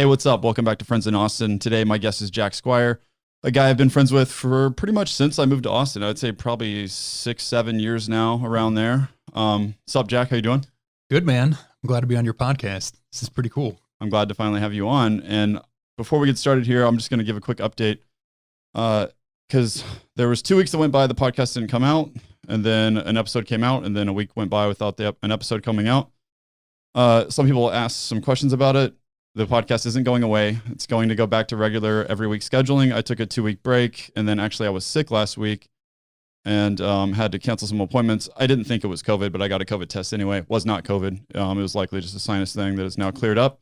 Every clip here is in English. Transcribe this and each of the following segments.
Hey, what's up? Welcome back to Friends in Austin. Today, my guest is Jack Squier, a guy I've been friends with for pretty much since I moved to Austin. I'd say probably 6-7 years now, around there. What's up, Jack? How you doing? Good, man. I'm glad to be on your podcast. This is pretty cool. I'm glad to finally have you on. And before we get started here, I'm just going to give a quick update because there was 2 weeks that went by, the podcast didn't come out, and then an episode came out, and then a week went by without an episode coming out. Some people asked some questions about it. The podcast isn't going away. It's going to go back to regular every week scheduling. I took a 2-week break, and then actually I was sick last week and had to cancel some appointments. I didn't think it was COVID, but I got a COVID test anyway. It was not COVID. It was likely just a sinus thing that is now cleared up.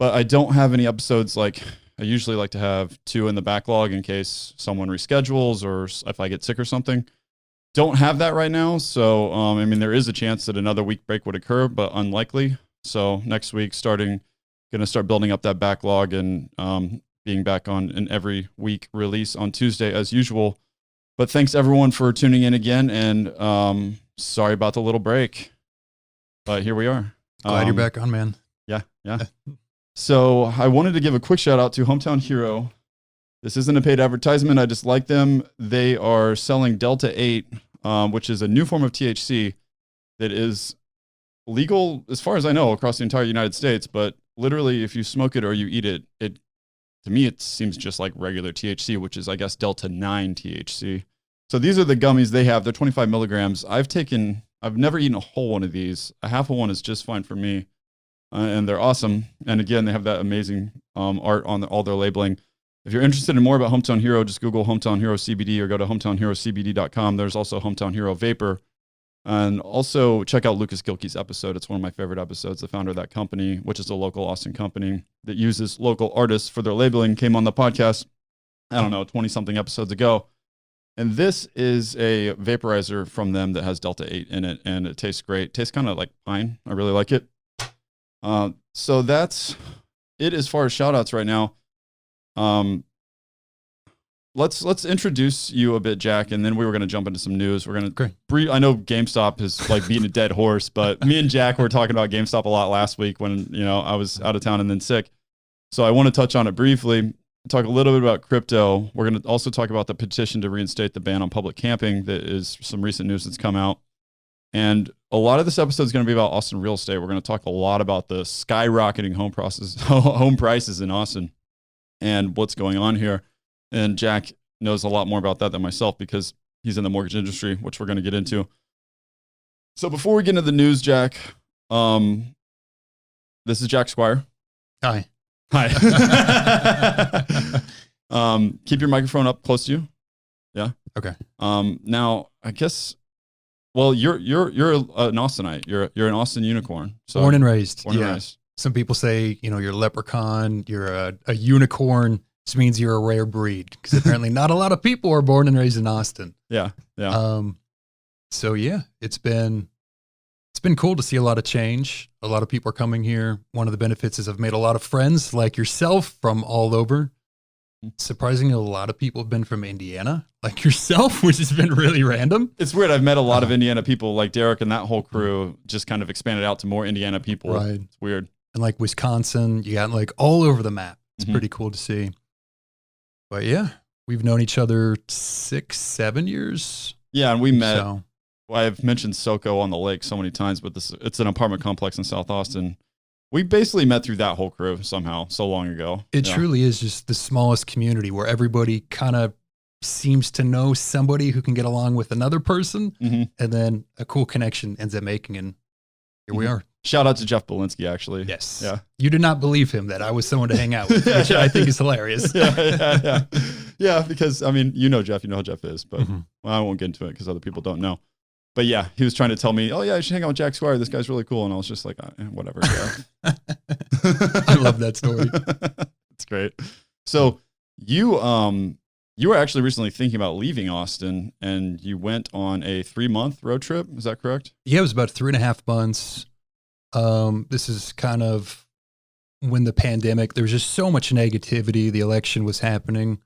But I don't have any episodes. Like I usually like to have 2 in the backlog in case someone reschedules or if I get sick or something. Don't have that right now. So, I mean, there is a chance that another week break would occur, but unlikely. So next week, going to start building up that backlog and being back on an every week release on Tuesday as usual. But thanks everyone for tuning in again. And sorry about the little break, but here we are. Glad you're back on, man. Yeah. So I wanted to give a quick shout out to Hometown Hero. This isn't a paid advertisement. I just like them. They are selling Delta 8, which is a new form of THC that is legal, as far as I know, across the entire United States. But literally, if you smoke it or you eat it, to me, it seems just like regular THC, which is, I guess, Delta 9 THC. So these are the gummies they have. They're 25 milligrams. I've never eaten a whole one of these. A half of one is just fine for me. And they're awesome. And again, they have that amazing art on all their labeling. If you're interested in more about Hometown Hero, just Google Hometown Hero CBD or go to hometownherocbd.com. There's also Hometown Hero Vapor. And also check out Lucas Gilkey's episode. It's one of my favorite episodes. The founder of that company, which is a local Austin company that uses local artists for their labeling, came on the podcast, 20-something episodes ago. And this is a vaporizer from them that has Delta 8 in it, and it tastes great. Tastes kind of like pine. I really like it. So that's it as far as shout-outs right now. Let's introduce you a bit, Jack, and then we were going to jump into some news. We're going to I know GameStop is like beating a dead horse, but me and Jack were talking about GameStop a lot last week when, I was out of town and then sick. So I want to touch on it briefly, talk a little bit about crypto. We're going to also talk about the petition to reinstate the ban on public camping. That is some recent news that's come out. And a lot of this episode is going to be about Austin real estate. We're going to talk a lot about the skyrocketing home prices in Austin and what's going on here. And Jack knows a lot more about that than myself because he's in the mortgage industry, which we're going to get into. So before we get into the news, Jack, this is Jack Squier. Hi. Keep your microphone up close to you. Yeah. Okay. Now I guess, well, you're an Austinite. You're an Austin unicorn. So born and raised. Born and raised. Some people say, you're a leprechaun, you're a unicorn. This means you're a rare breed because apparently not a lot of people are born and raised in Austin. Yeah. So yeah, it's been cool to see a lot of change. A lot of people are coming here. One of the benefits is I've made a lot of friends like yourself from all over. Surprisingly, a lot of people have been from Indiana, like yourself, which has been really random. It's weird. I've met a lot of Indiana people, like Derek and that whole crew just kind of expanded out to more Indiana people. Right. It's weird. And like Wisconsin, you got like all over the map. It's pretty cool to see. But yeah, we've known each other 6-7 years. Yeah, and we met. So. Well, I've mentioned SoCo on the lake so many times, but it's an apartment complex in South Austin. We basically met through that whole crew somehow so long ago. It truly is just the smallest community where everybody kind of seems to know somebody who can get along with another person, and then a cool connection ends up making, and here we are. Shout out to Jeff Belinsky, actually. Yes. Yeah. You did not believe him that I was someone to hang out with, which I think is hilarious. Yeah, because, I mean, Jeff, you know how Jeff is, but well, I won't get into it because other people don't know. But yeah, he was trying to tell me, oh yeah, I should hang out with Jack Squier. This guy's really cool. And I was just like, whatever. I love that story. It's great. So you were actually recently thinking about leaving Austin and you went on a 3-month road trip. Is that correct? Yeah, it was about 3.5 months. This is kind of when the pandemic, there was just so much negativity. The election was happening.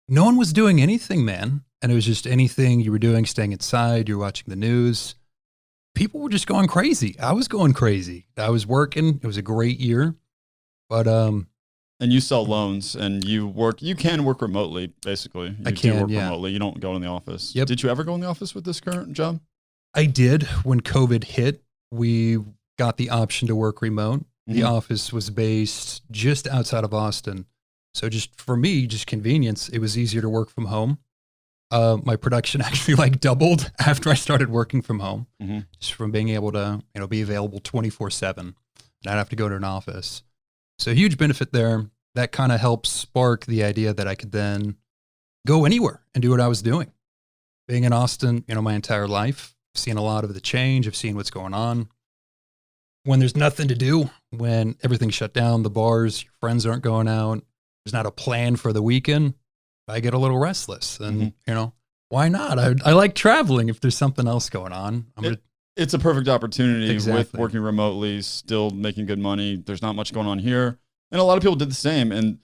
No one was doing anything, man. And it was just anything you were doing, staying inside, you're watching the news. People were just going crazy. I was going crazy. I was working. It was a great year. But And you sell loans, and you can work remotely, basically. You do work remotely. You don't go in the office. Yep. Did you ever go in the office with this current job? I did. When COVID hit, we got the option to work remote. The office was based just outside of Austin. So just for me, just convenience, it was easier to work from home. My production actually like doubled after I started working from home, just from being able to, be available 24/7 and not have to go to an office. So huge benefit there. That kind of helps spark the idea that I could then go anywhere and do what I was doing. Being in Austin, my entire life, I've seen a lot of the change. I've seen what's going on. When there's nothing to do, when everything's shut down, the bars, your friends aren't going out, there's not a plan for the weekend, I get a little restless. And, why not? I like traveling if there's something else going on. It's a perfect opportunity with working remotely, still making good money. There's not much going on here. And a lot of people did the same. And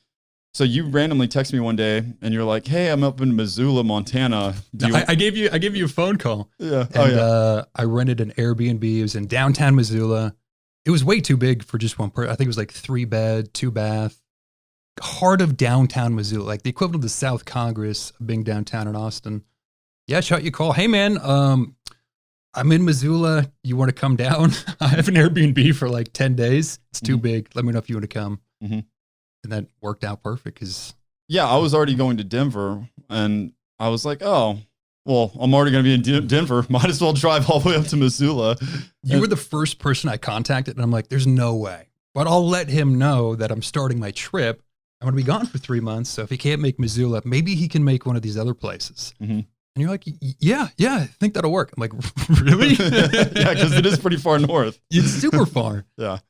so you randomly text me one day and you're like, hey, I'm up in Missoula, Montana. I gave you a phone call. Yeah. And I rented an Airbnb. It was in downtown Missoula. It was way too big for just one person. I think it was like 3-bed, 2-bath. Heart of downtown Missoula, like the equivalent of the South Congress of being downtown in Austin. Yeah, shot you a call. Hey, man, I'm in Missoula. You want to come down? I have an Airbnb for like 10 days. It's too big. Let me know if you want to come. And that worked out perfect. I was already going to Denver, and I was like, oh, well, I'm already going to be in Denver. Might as well drive all the way up to Missoula. You were the first person I contacted, and I'm like, there's no way. But I'll let him know that I'm starting my trip. I'm going to be gone for 3 months. So if he can't make Missoula, maybe he can make one of these other places. And you're like, yeah, I think that'll work. I'm like, really? Yeah, because it is pretty far north. It's super far. Yeah.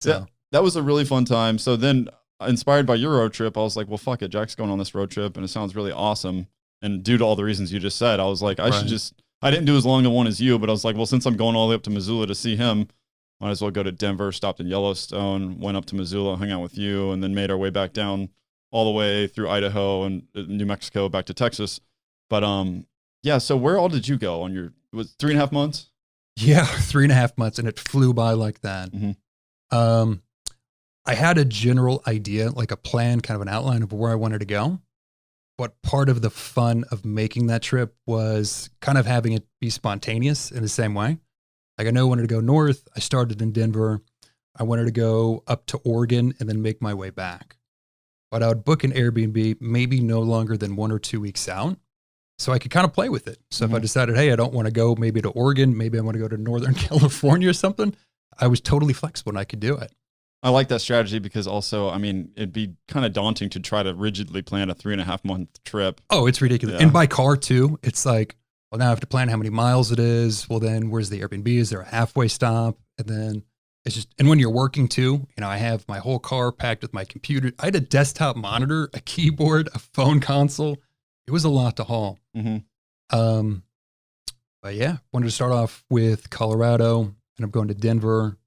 That was a really fun time. So then, inspired by your road trip, I was like, well, fuck it. Jack's going on this road trip, and it sounds really awesome. And due to all the reasons you just said, I was like, I didn't do as long a one as you, but I was like, well, since I'm going all the way up to Missoula to see him, might as well go to Denver, stopped in Yellowstone, went up to Missoula, hung out with you, and then made our way back down all the way through Idaho and New Mexico back to Texas. But so where all did you go on it was 3.5 months? Yeah, 3.5 months, and it flew by like that. I had a general idea, like a plan, kind of an outline of where I wanted to go. But part of the fun of making that trip was kind of having it be spontaneous in the same way. Like I know I wanted to go north. I started in Denver. I wanted to go up to Oregon and then make my way back. But I would book an Airbnb maybe no longer than 1 or 2 weeks out. So I could kind of play with it. So if I decided, hey, I don't want to go maybe to Oregon, maybe I want to go to Northern California or something, I was totally flexible and I could do it. I like that strategy because also, I mean, it'd be kind of daunting to try to rigidly plan a 3.5 month trip. Oh, it's ridiculous. Yeah. And by car too, it's like, well, now I have to plan how many miles it is. Well, then where's the Airbnb? Is there a halfway stop? And then it's just, and when you're working too, I have my whole car packed with my computer. I had a desktop monitor, a keyboard, a phone console. It was a lot to haul. But yeah, wanted to start off with Colorado, and I'm going to Denver,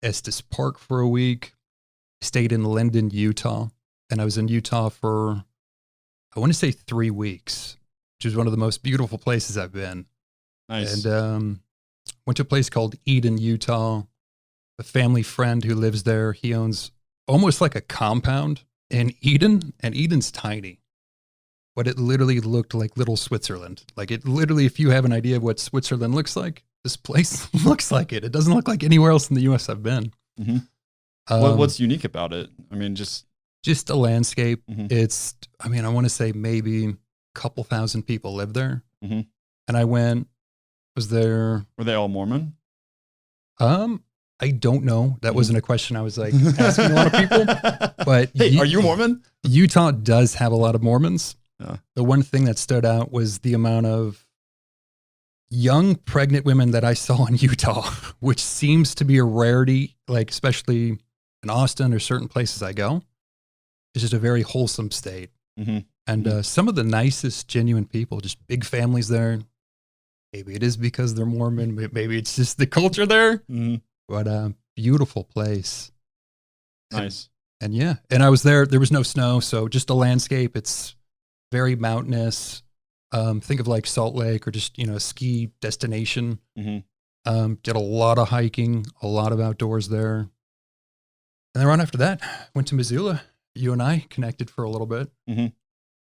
Estes Park for a week. Stayed in Linden, Utah, and I was in Utah for, I want to say 3 weeks, which is one of the most beautiful places I've been. Nice. And went to a place called Eden, Utah. A family friend who lives there, he owns almost like a compound in Eden, and Eden's tiny. But it literally looked like little Switzerland. Like it literally, if you have an idea of what Switzerland looks like, this place looks like it. It doesn't look like anywhere else in the U.S. I've been. What's unique about it? I mean, just a landscape. It's, I want to say maybe a couple thousand people live there. And I was there. Were they all Mormon? I don't know. That wasn't a question I was like asking a lot of people. But hey, are you Mormon? Utah does have a lot of Mormons. Yeah. The one thing that stood out was the amount of young pregnant women that I saw in Utah, which seems to be a rarity, like especially in Austin or certain places I go. It's just a very wholesome state. And some of the nicest, genuine people, just big families there. Maybe it is because they're Mormon. Maybe it's just the culture there. But beautiful place. Nice. And yeah, and I was there. There was no snow, so just a landscape. It's very mountainous. Think of like Salt Lake or just, a ski destination. Did a lot of hiking, a lot of outdoors there. And then right after that, went to Missoula you and I connected for a little bit. Mm-hmm.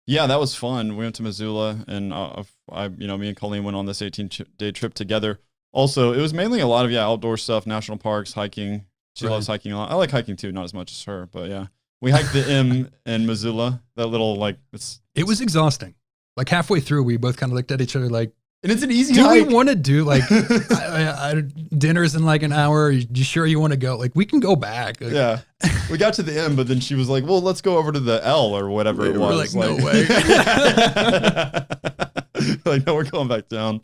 Yeah, that was fun. We went to Missoula, and me and Colleen went on this 18-day trip together. Also, it was mainly a lot of outdoor stuff, national parks, hiking. She loves hiking a lot. I like hiking too, not as much as her, but yeah. We hiked the M in Missoula. That little it was exhausting. Like halfway through, we both kind of looked at each other like, and it's an easy do hike. we want to do dinner's in like an hour? Are you sure you want to go? Like, we can go back. Like, yeah. We got to the M, but then she was like, well, let's go over to the L or whatever it was. We're like, no way. Like, no, we're going back down.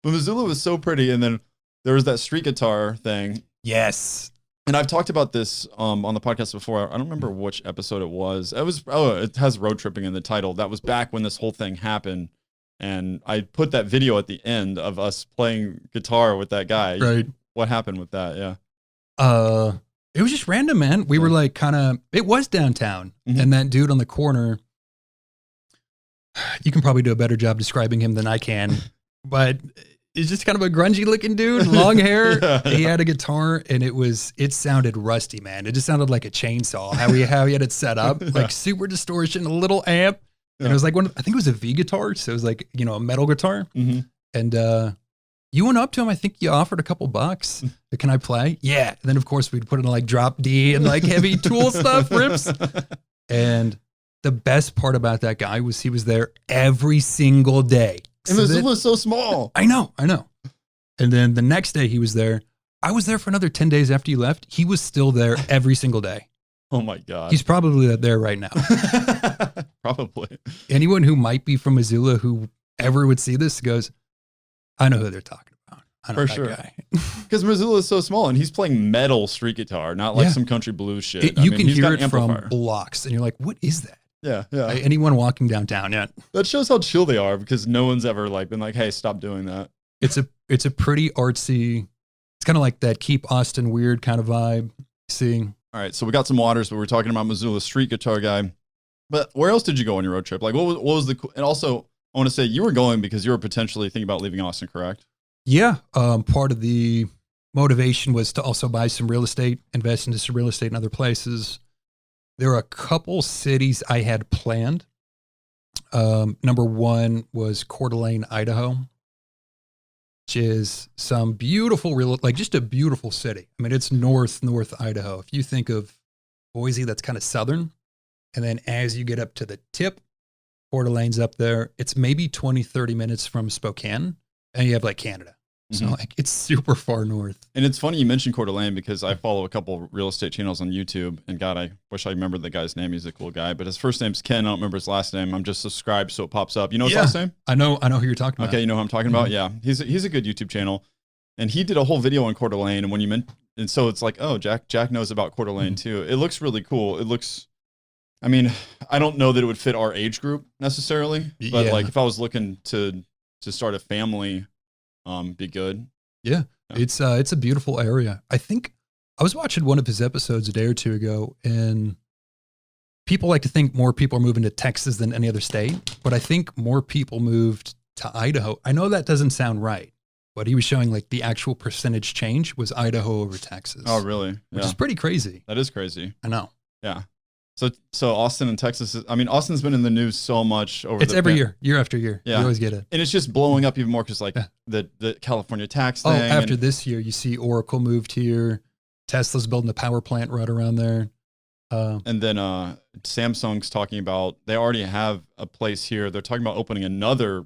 But Missoula was so pretty. And then there was that street guitar thing. Yes. And I've talked about this on the podcast before. I don't remember which episode it was. It has road tripping in the title. That was back when this whole thing happened. And I put that video at the end of us playing guitar with that guy. Right. What happened with that? Yeah. It was just random, man. We were like it was downtown. Mm-hmm. And that dude on the corner, you can probably do a better job describing him than I can, but he's just kind of a grungy looking dude, long hair. Yeah. He had a guitar and it sounded rusty, man. It just sounded like a chainsaw, how he had it set up, like super distortion, a little amp. And it was like I think it was a V guitar. So it was like, a metal guitar. Mm-hmm. And you went up to him. I think you offered a couple bucks. Can I play? Yeah. And then of course we'd put in like drop D and like heavy Tool stuff rips. And the best part about that guy was he was there every single day. And Missoula was so small. I know. And then the next day he was there. I was there for another 10 days after you left. He was still there every single day. Oh my God. He's probably there right now. Probably. Anyone who might be from Missoula who ever would see this goes, I know who they're talking about. I know that guy. Because Missoula is so small and he's playing metal street guitar, not like some country blues shit. You can hear it from blocks and you're like, what is that? Yeah. Anyone walking downtown yet? That shows how chill they are because no one's ever been like, hey, stop doing that. It's a pretty artsy, it's kind of like that Keep Austin Weird kind of vibe. See? All right, so we got some waters, but we're talking about Missoula street guitar guy. But where else did you go on your road trip? Like, what was and also, I want to say you were going because you were potentially thinking about leaving Austin, correct? Yeah. Part of the motivation was to also buy some real estate, invest into some real estate in other places. There are a couple cities I had planned. Number one was Coeur d'Alene, Idaho, which is some beautiful, just a beautiful city. I mean, it's north Idaho. If you think of Boise, that's kind of southern. And then as you get up to the tip, Coeur d'Alene's up there. It's maybe 20, 30 minutes from Spokane. And you have Canada. So it's super far north. And it's funny you mentioned Coeur d'Alene because I follow a couple real estate channels on YouTube. And God, I wish I remembered the guy's name. He's a cool guy. But his first name's Ken. I don't remember his last name. I'm just subscribed so it pops up. You know his last name? I know who you're talking about. Okay, you know who I'm talking about? Yeah. He's a good YouTube channel. And he did a whole video on Coeur d'Alene. And when you and so it's like, oh, Jack knows about Coeur d'Alene too. It looks really cool. It looks, I mean, I don't know that it would fit our age group necessarily. But if I was looking to start a family, be good. Yeah, it's a beautiful area. I think I was watching one of his episodes a day or two ago, and people like to think more people are moving to Texas than any other state, but I think more people moved to Idaho. I know that doesn't sound right, but he was showing the actual percentage change was Idaho over Texas. Oh, really? Which is pretty crazy. That is crazy. I know. Yeah. So Austin and Texas, Austin's been in the news so much over It's every year after year. Yeah. You always get it. And it's just blowing up even more because the California tax thing. After this year, you see Oracle moved here. Tesla's building a power plant right around there. And then Samsung's talking about, they already have a place here. They're talking about opening another,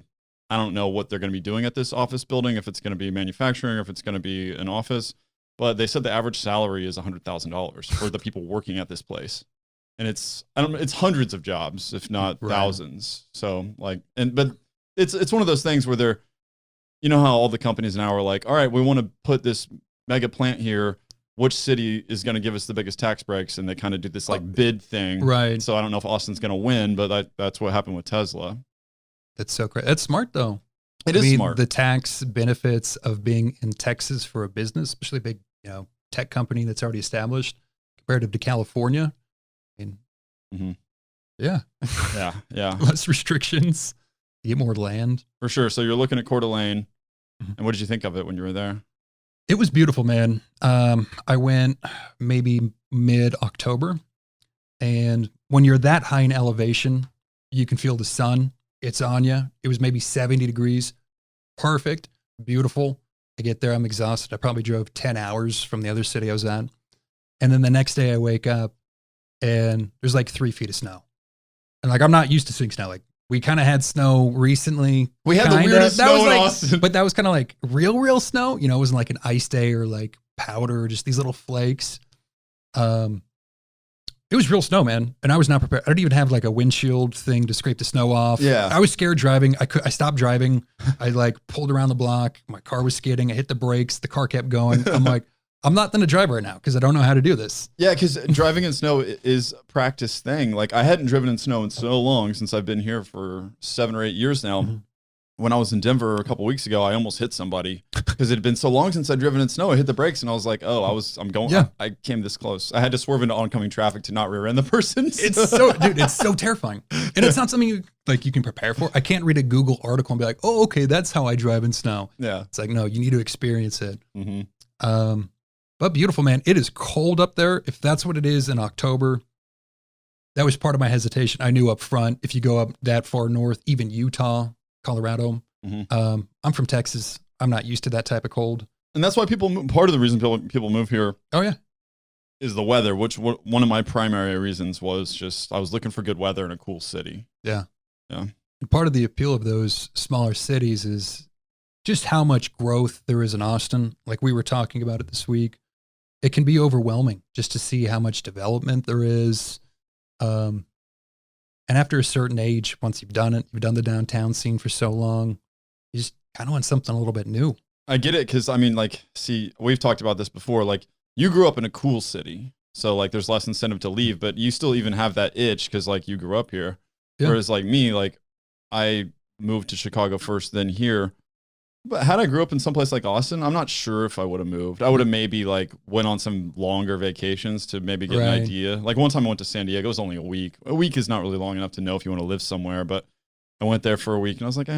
I don't know what they're going to be doing at this office building, if it's going to be manufacturing or if it's going to be an office. But they said the average salary is $100,000 for the people working at this place. And it's hundreds of jobs, if not thousands. So but it's one of those things where they're, you know how all the companies now are like, all right, we want to put this mega plant here. Which city is going to give us the biggest tax breaks? And they kind of do this bid thing. Right. So I don't know if Austin's going to win, but that's what happened with Tesla. That's so great. That's smart though. It is smart. The tax benefits of being in Texas for a business, especially a big, tech company that's already established comparative to California. Yeah. Less restrictions. You get more land. For sure. So you're looking at Coeur d'Alene. And what did you think of it when you were there? It was beautiful, man. I went maybe mid-October. And when you're that high in elevation, you can feel the sun. It's on you. It was maybe 70 degrees. Perfect. Beautiful. I get there. I'm exhausted. I probably drove 10 hours from the other city I was at. And then the next day I wake up and there's like 3 feet of snow. And like, I'm not used to seeing snow. Like, we kind of had snow recently. We had the weirdest snow in Austin. But that was kind of like real snow. You know, it wasn't like an ice day or like powder or just these little flakes. It was real snow, man. And I was not prepared. I didn't even have like a windshield thing to scrape the snow off. Yeah. I was scared driving. I stopped driving. I like pulled around the block. My car was skidding. I hit the brakes. The car kept going. I'm like, I'm not going to drive right now because I don't know how to do this. Yeah, because driving in snow is a practice thing. Like, I hadn't driven in snow in so long since I've been here for 7 or 8 years now. Mm-hmm. When I was in Denver a couple weeks ago, I almost hit somebody because it had been so long since I'd driven in snow. I hit the brakes and I was like, oh, I came this close. I had to swerve into oncoming traffic to not rear end the person. It's so terrifying. And it's not something you can prepare for. I can't read a Google article and be like, oh, okay, that's how I drive in snow. Yeah. It's like, no, you need to experience it. Mm-hmm. But beautiful, man. It is cold up there. If that's what it is in October, that was part of my hesitation. I knew up front, if you go up that far north, even Utah, Colorado. Mm-hmm. I'm from Texas. I'm not used to that type of cold. And that's why part of the reason people move here. Oh, yeah. Is the weather, which one of my primary reasons was just I was looking for good weather in a cool city. Yeah. Yeah. And part of the appeal of those smaller cities is just how much growth there is in Austin. Like we were talking about it this week. It can be overwhelming just to see how much development there is. And after a certain age, once you've done the downtown scene for so long, you just kind of want something a little bit new. I get it. Cause I mean, like, see, we've talked about this before. Like, you grew up in a cool city. So like there's less incentive to leave, but you still even have that itch. Cause like you grew up here. Yeah. Whereas like me, like I moved to Chicago first, then here. But had I grew up in someplace like Austin, I'm not sure if I would have moved. I would have maybe like went on some longer vacations to maybe get an idea. Like one time I went to San Diego. It was only a week. A week is not really long enough to know if you want to live somewhere. But I went there for a week and I was like,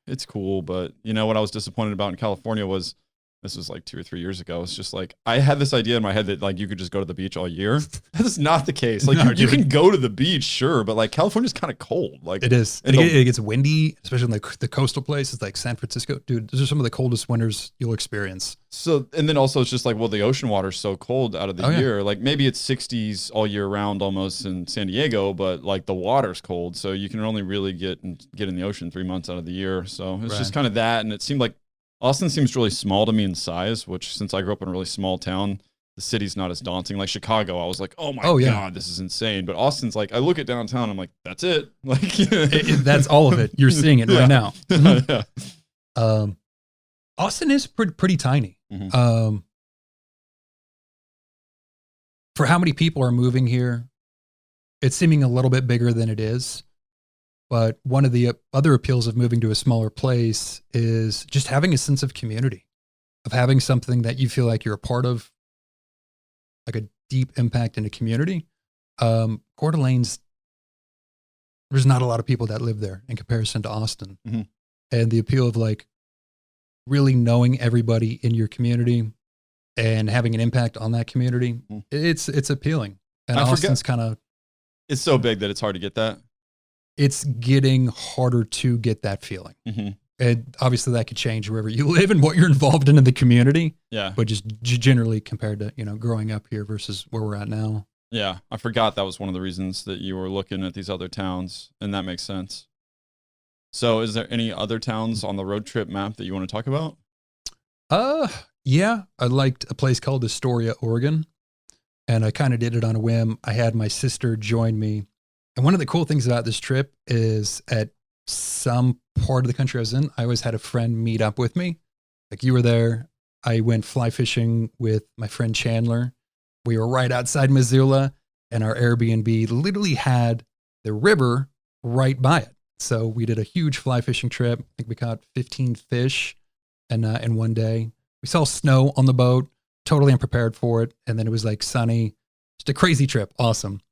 it's cool. But you know what I was disappointed about in California was, this was like 2 or 3 years ago. It's just like, I had this idea in my head that like you could just go to the beach all year. That is not the case. Like you can go to the beach, sure. But like California's kind of cold. Like it is. It gets windy, especially in like the coastal places like San Francisco. Dude, those are some of the coldest winters you'll experience. So, and then also it's just like, well, the ocean water's so cold out of the year. Like maybe it's 60s all year round almost in San Diego, but like the water's cold. So you can only really get in the ocean 3 months out of the year. So it's just kind of that. And it seemed like Austin seems really small to me in size, which since I grew up in a really small town, the city's not as daunting. Like Chicago, I was like, oh my God, this is insane. But Austin's like, I look at downtown, I'm like, that's it. Like that's all of it. You're seeing it right now. Yeah. Austin is pretty tiny. Mm-hmm. For how many people are moving here, it's seeming a little bit bigger than it is. But one of the other appeals of moving to a smaller place is just having a sense of community, of having something that you feel like you're a part of, like a deep impact in a community. Coeur d'Alene's, there's not a lot of people that live there in comparison to Austin. Mm-hmm. And the appeal of like really knowing everybody in your community and having an impact on that community, it's appealing. And Austin's kind of... It's so big that it's hard to get that. It's getting harder to get that feeling. Mm-hmm. And obviously that could change wherever you live and what you're involved in the community. Yeah. But just generally compared to, growing up here versus where we're at now. Yeah. I forgot that was one of the reasons that you were looking at these other towns, and that makes sense. So is there any other towns on the road trip map that you want to talk about? Yeah. I liked a place called Astoria, Oregon. And I kind of did it on a whim. I had my sister join me. And one of the cool things about this trip is at some part of the country I was in, I always had a friend meet up with me. Like you were there. I went fly fishing with my friend Chandler. We were right outside Missoula, and our Airbnb literally had the river right by it. So we did a huge fly fishing trip. I think we caught 15 fish in one day. We saw snow on the boat, totally unprepared for it. And then it was like sunny. Just a crazy trip. Awesome.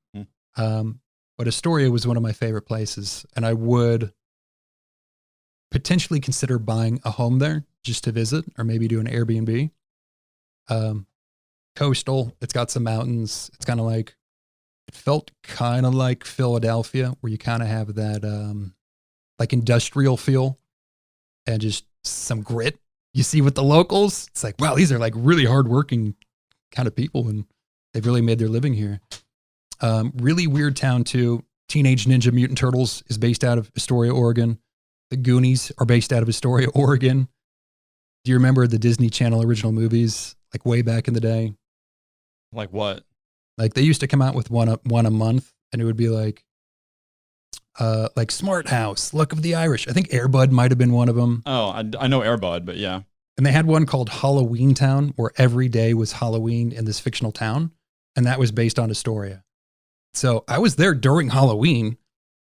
But Astoria was one of my favorite places, and I would potentially consider buying a home there just to visit, or maybe do an Airbnb. Coastal, it's got some mountains. It's kind of like It felt kind of like Philadelphia, where you kind of have that like industrial feel and just some grit you see with the locals. It's like, wow, these are like really hardworking kind of people, and they've really made their living here. Really weird town too. Teenage Ninja Mutant Turtles is based out of Astoria, Oregon. The Goonies are based out of Astoria, Oregon. Do you remember the Disney Channel original movies, like way back in the day? Like what? Like they used to come out with one a month, and it would be like Smart House, Luck of the Irish. I think Air Bud might have been one of them. Oh, I know Air Bud, but yeah. And they had one called Halloween Town, where every day was Halloween in this fictional town, and that was based on Astoria. So I was there during Halloween,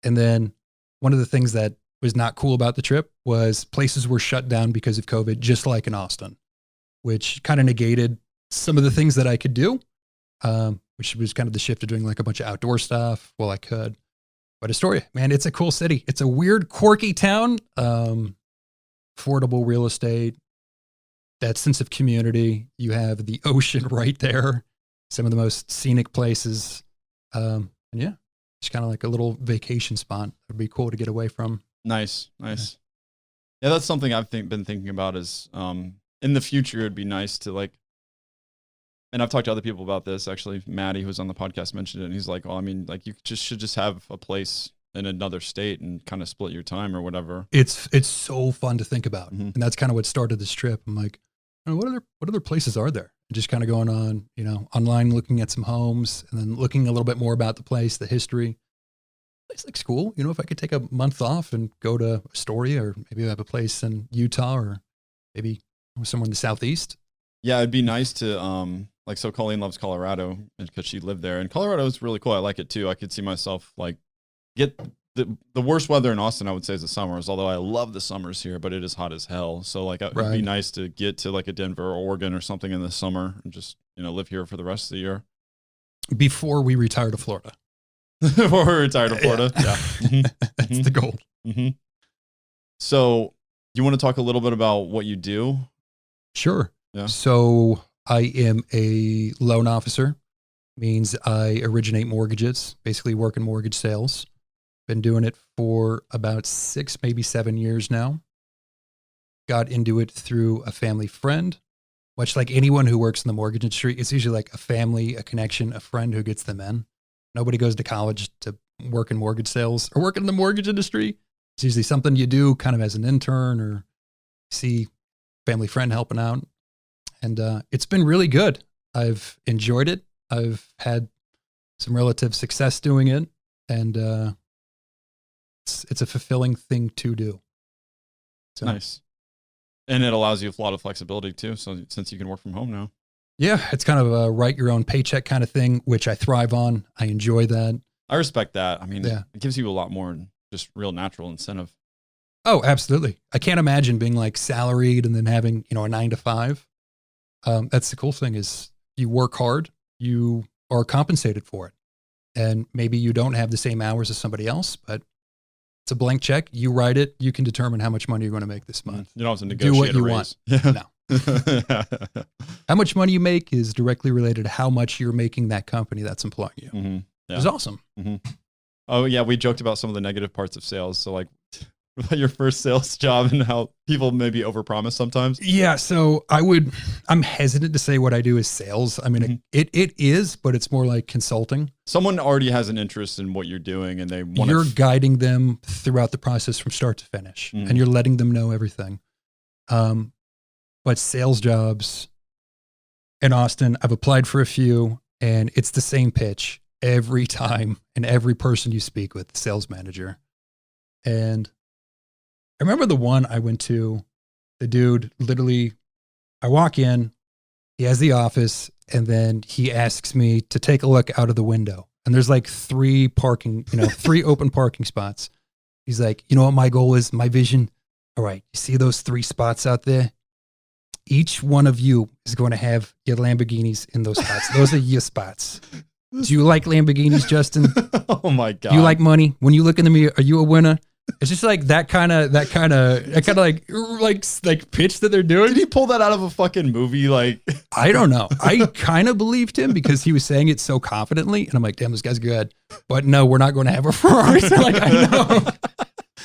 and then one of the things that was not cool about the trip was places were shut down because of COVID, just like in Austin, which kind of negated some of the things that I could do, which was kind of the shift of doing like a bunch of outdoor stuff while I could. But Astoria, man, it's a cool city. It's a weird, quirky town, affordable real estate, that sense of community. You have the ocean right there, some of the most scenic places. And yeah, it's kind of like a little vacation spot. It'd be cool to get away from. Nice. Yeah, that's something I've been thinking about is in the future, it'd be nice to like, and I've talked to other people about this. Actually, Maddie, who's on the podcast, mentioned it, and he's like, "Oh, I mean, like you should just have a place in another state and kind of split your time or whatever." It's so fun to think about, and that's kind of what started this trip. I'm like, what other places are there? And just kind of going on, online, looking at some homes, and then looking a little bit more about the place, the history. It's like school, if I could take a month off and go to Astoria, or maybe I have a place in Utah, or maybe somewhere in the Southeast. Yeah, it'd be nice to so Colleen loves Colorado because she lived there, and Colorado is really cool. I like it too. I could see myself like get the worst weather in Austin, I would say, is the summers, although I love the summers here, but it is hot as hell. So like it'd be nice to get to like a Denver or Oregon or something in the summer and just, live here for the rest of the year. Before we retire to Florida. Before we retire to Florida. Yeah. Mm-hmm. That's the goal. Mm-hmm. So you want to talk a little bit about what you do? Sure. Yeah. So I am a loan officer, means I originate mortgages, basically work in mortgage sales. Been doing it for about 6, maybe 7 years now. Got into it through a family friend. Much like anyone who works in the mortgage industry, it's usually like a family, a connection, a friend who gets them in. Nobody goes to college to work in mortgage sales or work in the mortgage industry. It's usually something you do kind of as an intern or see family friend helping out. And it's been really good. I've enjoyed it. I've had some relative success doing it. And it's a fulfilling thing to do. So. Nice. And it allows you a lot of flexibility too. So since you can work from home now. Yeah, it's kind of a write your own paycheck kind of thing, which I thrive on. I enjoy that. I respect that. I mean, It gives you a lot more just real natural incentive. Oh, absolutely. I can't imagine being like salaried and then having, a 9 to 5. That's the cool thing is you work hard, you are compensated for it. And maybe you don't have the same hours as somebody else, but it's a blank check. You write it. You can determine how much money you're going to make this month. You don't have to negotiate. Do what you want. Yeah. No. How much money you make is directly related to how much you're making that company that's employing you. Mm-hmm. Yeah. It's awesome. Mm-hmm. Oh yeah, we joked about some of the negative parts of sales. So like your first sales job and how people maybe overpromise sometimes. Yeah. So I'm hesitant to say what I do is sales. I mean, it is, but it's more like consulting. Someone already has an interest in what you're doing and they want You're guiding them throughout the process from start to finish and you're letting them know everything. But sales jobs in Austin, I've applied for a few and it's the same pitch every time and every person you speak with, the sales manager. And I remember the one I went to, the dude literally, I walk in, he has the office, and then he asks me to take a look out of the window. And there's like 3 open parking spots. He's like, you know what my goal is, my vision? All right, you see those 3 spots out there? Each one of you is going to have your Lamborghinis in those spots. Those are your spots. Do you like Lamborghinis, Justin? Oh my God. Do you like money? When you look in the mirror, are you a winner? It's just like that kind of like pitch that they're doing. Did he pull that out of a fucking movie? Like, I don't know. I kind of believed him because he was saying it so confidently, and I'm like, damn, this guy's good. But no, we're not going to have a Ferrari. So like, I know.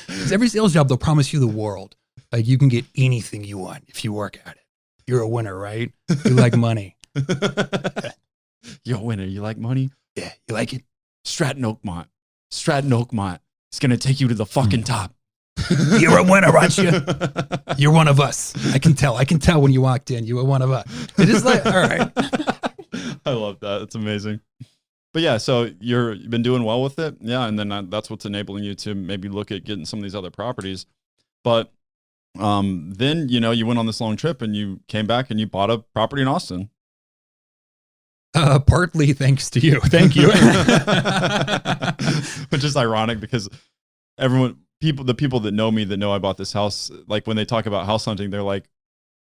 'Cause every sales job, they'll promise you the world. Like, you can get anything you want if you work at it. You're a winner, right? You like money. You're a winner. You like money? Yeah, you like it. Stratton Oakmont. It's going to take you to the fucking top. You're a winner, aren't you? You're one of us. I can tell when you walked in. You were one of us. It is like, all right. I love that. It's amazing. But yeah, so you've been doing well with it. Yeah. And then that's what's enabling you to maybe look at getting some of these other properties. But then, you know, you went on this long trip and you came back and you bought a property in Austin. Partly thanks to you. Thank you. Which is ironic because the people that know me that know I bought this house, like when they talk about house hunting, they're like,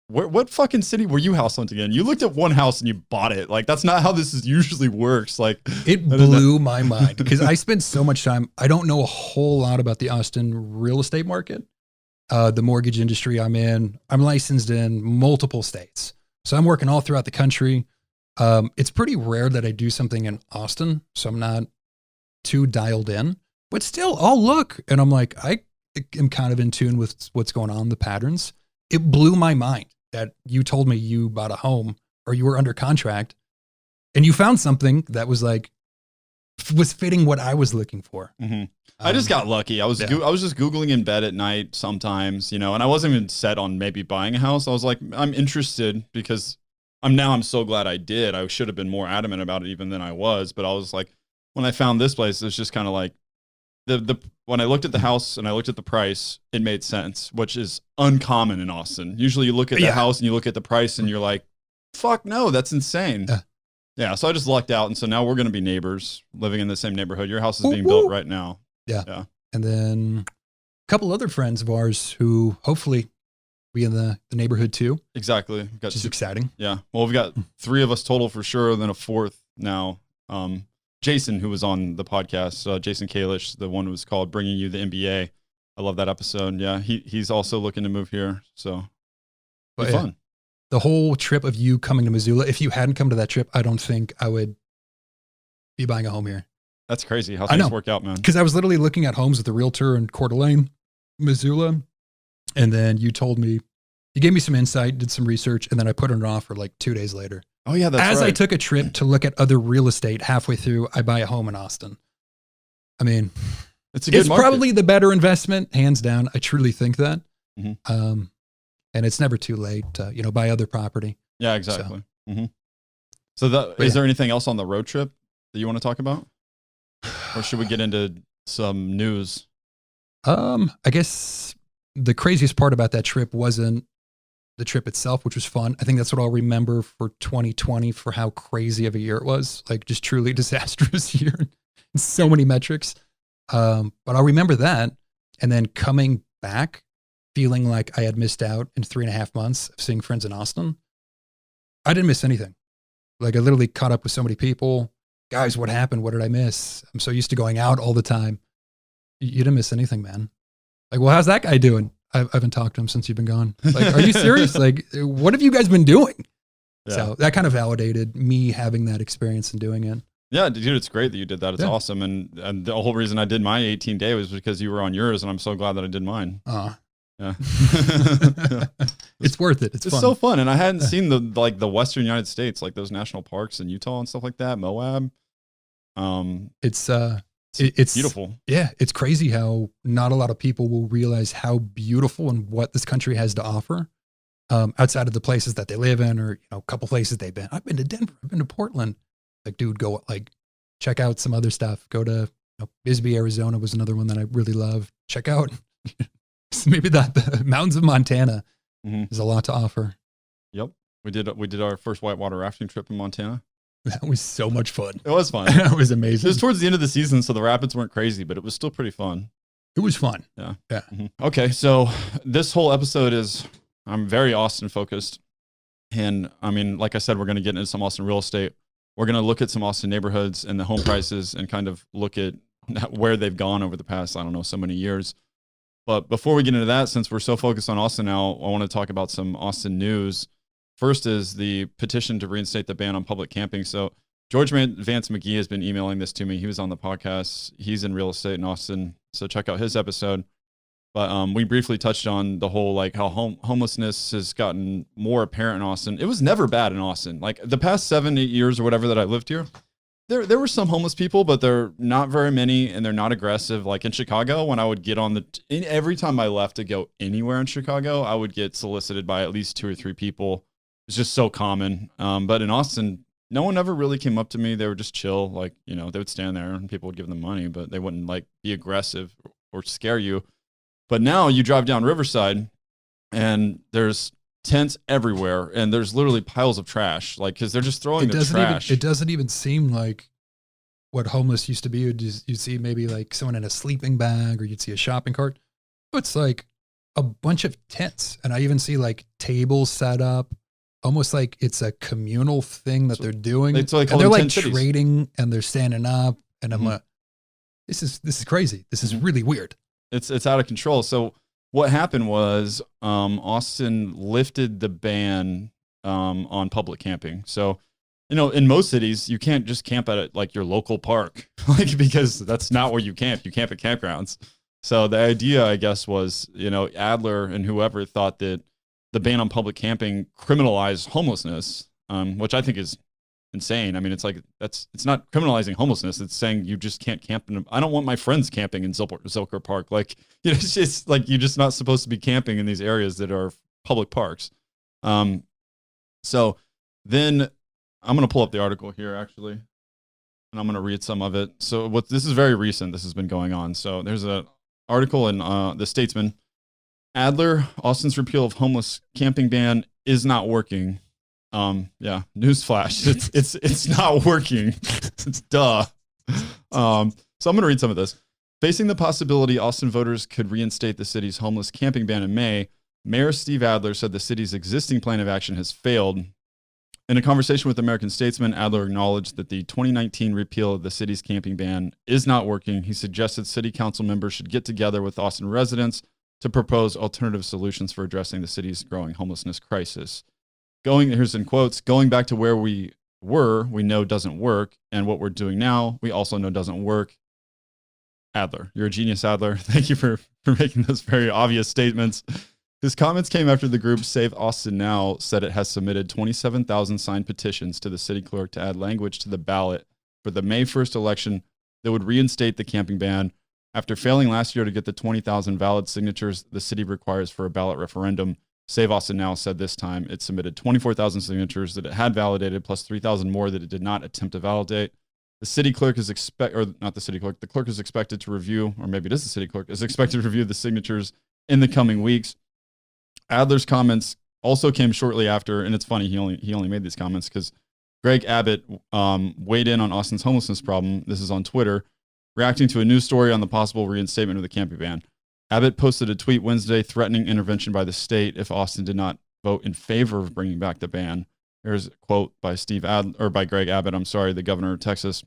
what fucking city were you house hunting in? You looked at one house and you bought it. Like, that's not how usually works. Like, it blew my mind because I spent so much time. I don't know a whole lot about the Austin real estate market. The mortgage industry I'm in, I'm licensed in multiple states. So I'm working all throughout the country. It's pretty rare that I do something in Austin, so I'm not too dialed in, but still I'll look and I'm like, I am kind of in tune with what's going on, the patterns. It blew my mind that you told me you bought a home or you were under contract and you found something that was fitting what I was looking for. Mm-hmm. I just got lucky. I was just Googling in bed at night sometimes, you know, and I wasn't even set on maybe buying a house. I was like, I'm interested because I'm so glad I did. I should have been more adamant about it even than I was. But I was like, when I found this place, it was just kind of like when I looked at the house and I looked at the price, it made sense, which is uncommon in Austin. Usually you look at the house and you look at the price and you're like, fuck no, that's insane. Yeah. So I just lucked out. And so now we're going to be neighbors living in the same neighborhood. Your house is being built right now. Yeah. And then a couple other friends of ours who hopefully be in the neighborhood too. Exactly. Which is exciting. Yeah. Well, we've got 3 of us total for sure. And then a 4th now. Jason, who was on the podcast, Jason Kalish, the one who was called Bringing You the NBA. I love that episode. Yeah. He's also looking to move here. So it'll be fun. The whole trip of you coming to Missoula, if you hadn't come to that trip, I don't think I would be buying a home here. That's crazy how things work out, man. Because I was literally looking at homes with the realtor in Coeur d'Alene, Missoula. And then you told me, you gave me some insight, did some research, and then I put in an offer like 2 days later. Oh, yeah, that's right. As I took a trip to look at other real estate halfway through, I buy a home in Austin. I mean, it's probably the better investment, hands down. I truly think that. Mm-hmm. And it's never too late to, buy other property. Yeah, exactly. So is there anything else on the road trip that you want to talk about? Or should we get into some news? I guess the craziest part about that trip wasn't the trip itself, which was fun. I think that's what I'll remember for 2020 for how crazy of a year it was. Like, just truly disastrous year in so many metrics. But I'll remember that. And then coming back, feeling like I had missed out in 3.5 months of seeing friends in Austin. I didn't miss anything. Like, I literally caught up with so many people. Guys, what happened? What did I miss? I'm so used to going out all the time. You didn't miss anything, man. Like, well, how's that guy doing? I haven't talked to him since you've been gone. Like, are you serious? Like, what have you guys been doing? Yeah. So that kind of validated me having that experience and doing it. Yeah, dude, it's great that you did that. It's awesome. And the whole reason I did my 18-day was because you were on yours, and I'm so glad that I did mine. Yeah. It's worth it. It's fun. So fun. And I hadn't seen the Western United States, like those national parks in Utah and stuff like that, Moab. It's beautiful. Yeah. It's crazy how not a lot of people will realize how beautiful and what this country has to offer. Outside of the places that they live in, or, a couple places they've been. I've been to Denver. I've been to Portland. Like, dude, go check out some other stuff. Go to Bisbee, Arizona was another one that I really love. Check out maybe the mountains of Montana. There's a lot to offer. Yep. We did our first whitewater rafting trip in Montana. That was so much fun. It was fun. It was amazing. It was towards the end of the season, so the rapids weren't crazy, but it was still pretty fun. It was fun. Yeah. Mm-hmm. Okay, so this whole episode I'm very Austin focused. And I mean, like I said, we're going to get into some Austin real estate. We're going to look at some Austin neighborhoods and the home prices and kind of look at where they've gone over the past, I don't know, so many years. But before we get into that, since we're so focused on Austin now, I want to talk about some Austin news. First is the petition to reinstate the ban on public camping. So George Vance McGee has been emailing this to me. He was on the podcast. He's in real estate in Austin, so check out his episode. But we briefly touched on the whole, like, how homelessness has gotten more apparent in Austin. It was never bad in Austin. Like, the past 7-8 years or whatever that I lived here, there were some homeless people, but they're not very many, and they're not aggressive. Like in Chicago, when I would get on every time I left to go anywhere in Chicago, I would get solicited by at least 2 or 3 people. It's just so common. But in Austin, no one ever really came up to me. They were just chill. Like, you know, they would stand there and people would give them money, but they wouldn't like be aggressive or scare you. But now you drive down Riverside and there's tents everywhere and there's literally piles of trash, like, because they're just throwing their trash. It doesn't even seem like what homeless used to be. You'd see maybe like someone in a sleeping bag, or you'd see a shopping cart. It's like a bunch of tents. And I even see like tables set up, almost like it's a communal thing that they're doing. It's like, and they're like trading and they're standing up. And I'm like, this is crazy. This is really weird. It's out of control. So what happened was Austin lifted the ban on public camping. So, you know, in most cities, you can't just camp at like your local park, like, because that's not where you camp. You camp at campgrounds. So the idea, I guess, was, you know, Adler and whoever thought that the ban on public camping criminalized homelessness, which I think is insane. I mean, it's like, it's not criminalizing homelessness. It's saying you just can't camp I don't want my friends camping in Zilker Park. Like, you know, it's just like, you're just not supposed to be camping in these areas that are public parks. So then I'm going to pull up the article here, actually, and I'm going to read some of it. So this is very recent. This has been going on. So there's an article in The Statesman. Adler, Austin's repeal of homeless camping ban is not working. Yeah, newsflash. It's not working. It's duh. So I'm going to read some of this. Facing the possibility Austin voters could reinstate the city's homeless camping ban in May, Mayor Steve Adler said the city's existing plan of action has failed. In a conversation with American Statesman, Adler acknowledged that the 2019 repeal of the city's camping ban is not working. He suggested city council members should get together with Austin residents to propose alternative solutions for addressing the city's growing homelessness crisis. Here's in quotes, going back to where we were, we know doesn't work, and what we're doing now, we also know doesn't work. Adler, you're a genius, Adler. Thank you for making those very obvious statements. His comments came after the group Save Austin Now said it has submitted 27,000 signed petitions to the city clerk to add language to the ballot for the May 1st election that would reinstate the camping ban. After failing last year to get the 20,000 valid signatures the city requires for a ballot referendum, Save Austin Now said this time it submitted 24,000 signatures that it had validated, plus 3,000 more that it did not attempt to validate. The city clerk is the clerk is expected to review, or maybe it is the city clerk, is expected to review the signatures in the coming weeks. Adler's comments also came shortly after, and it's funny, he only made these comments because Greg Abbott weighed in on Austin's homelessness problem. This is on Twitter, reacting to a news story on the possible reinstatement of the camping ban. Abbott posted a tweet Wednesday threatening intervention by the state if Austin did not vote in favor of bringing back the ban. Here's a quote by by Greg Abbott, the governor of Texas.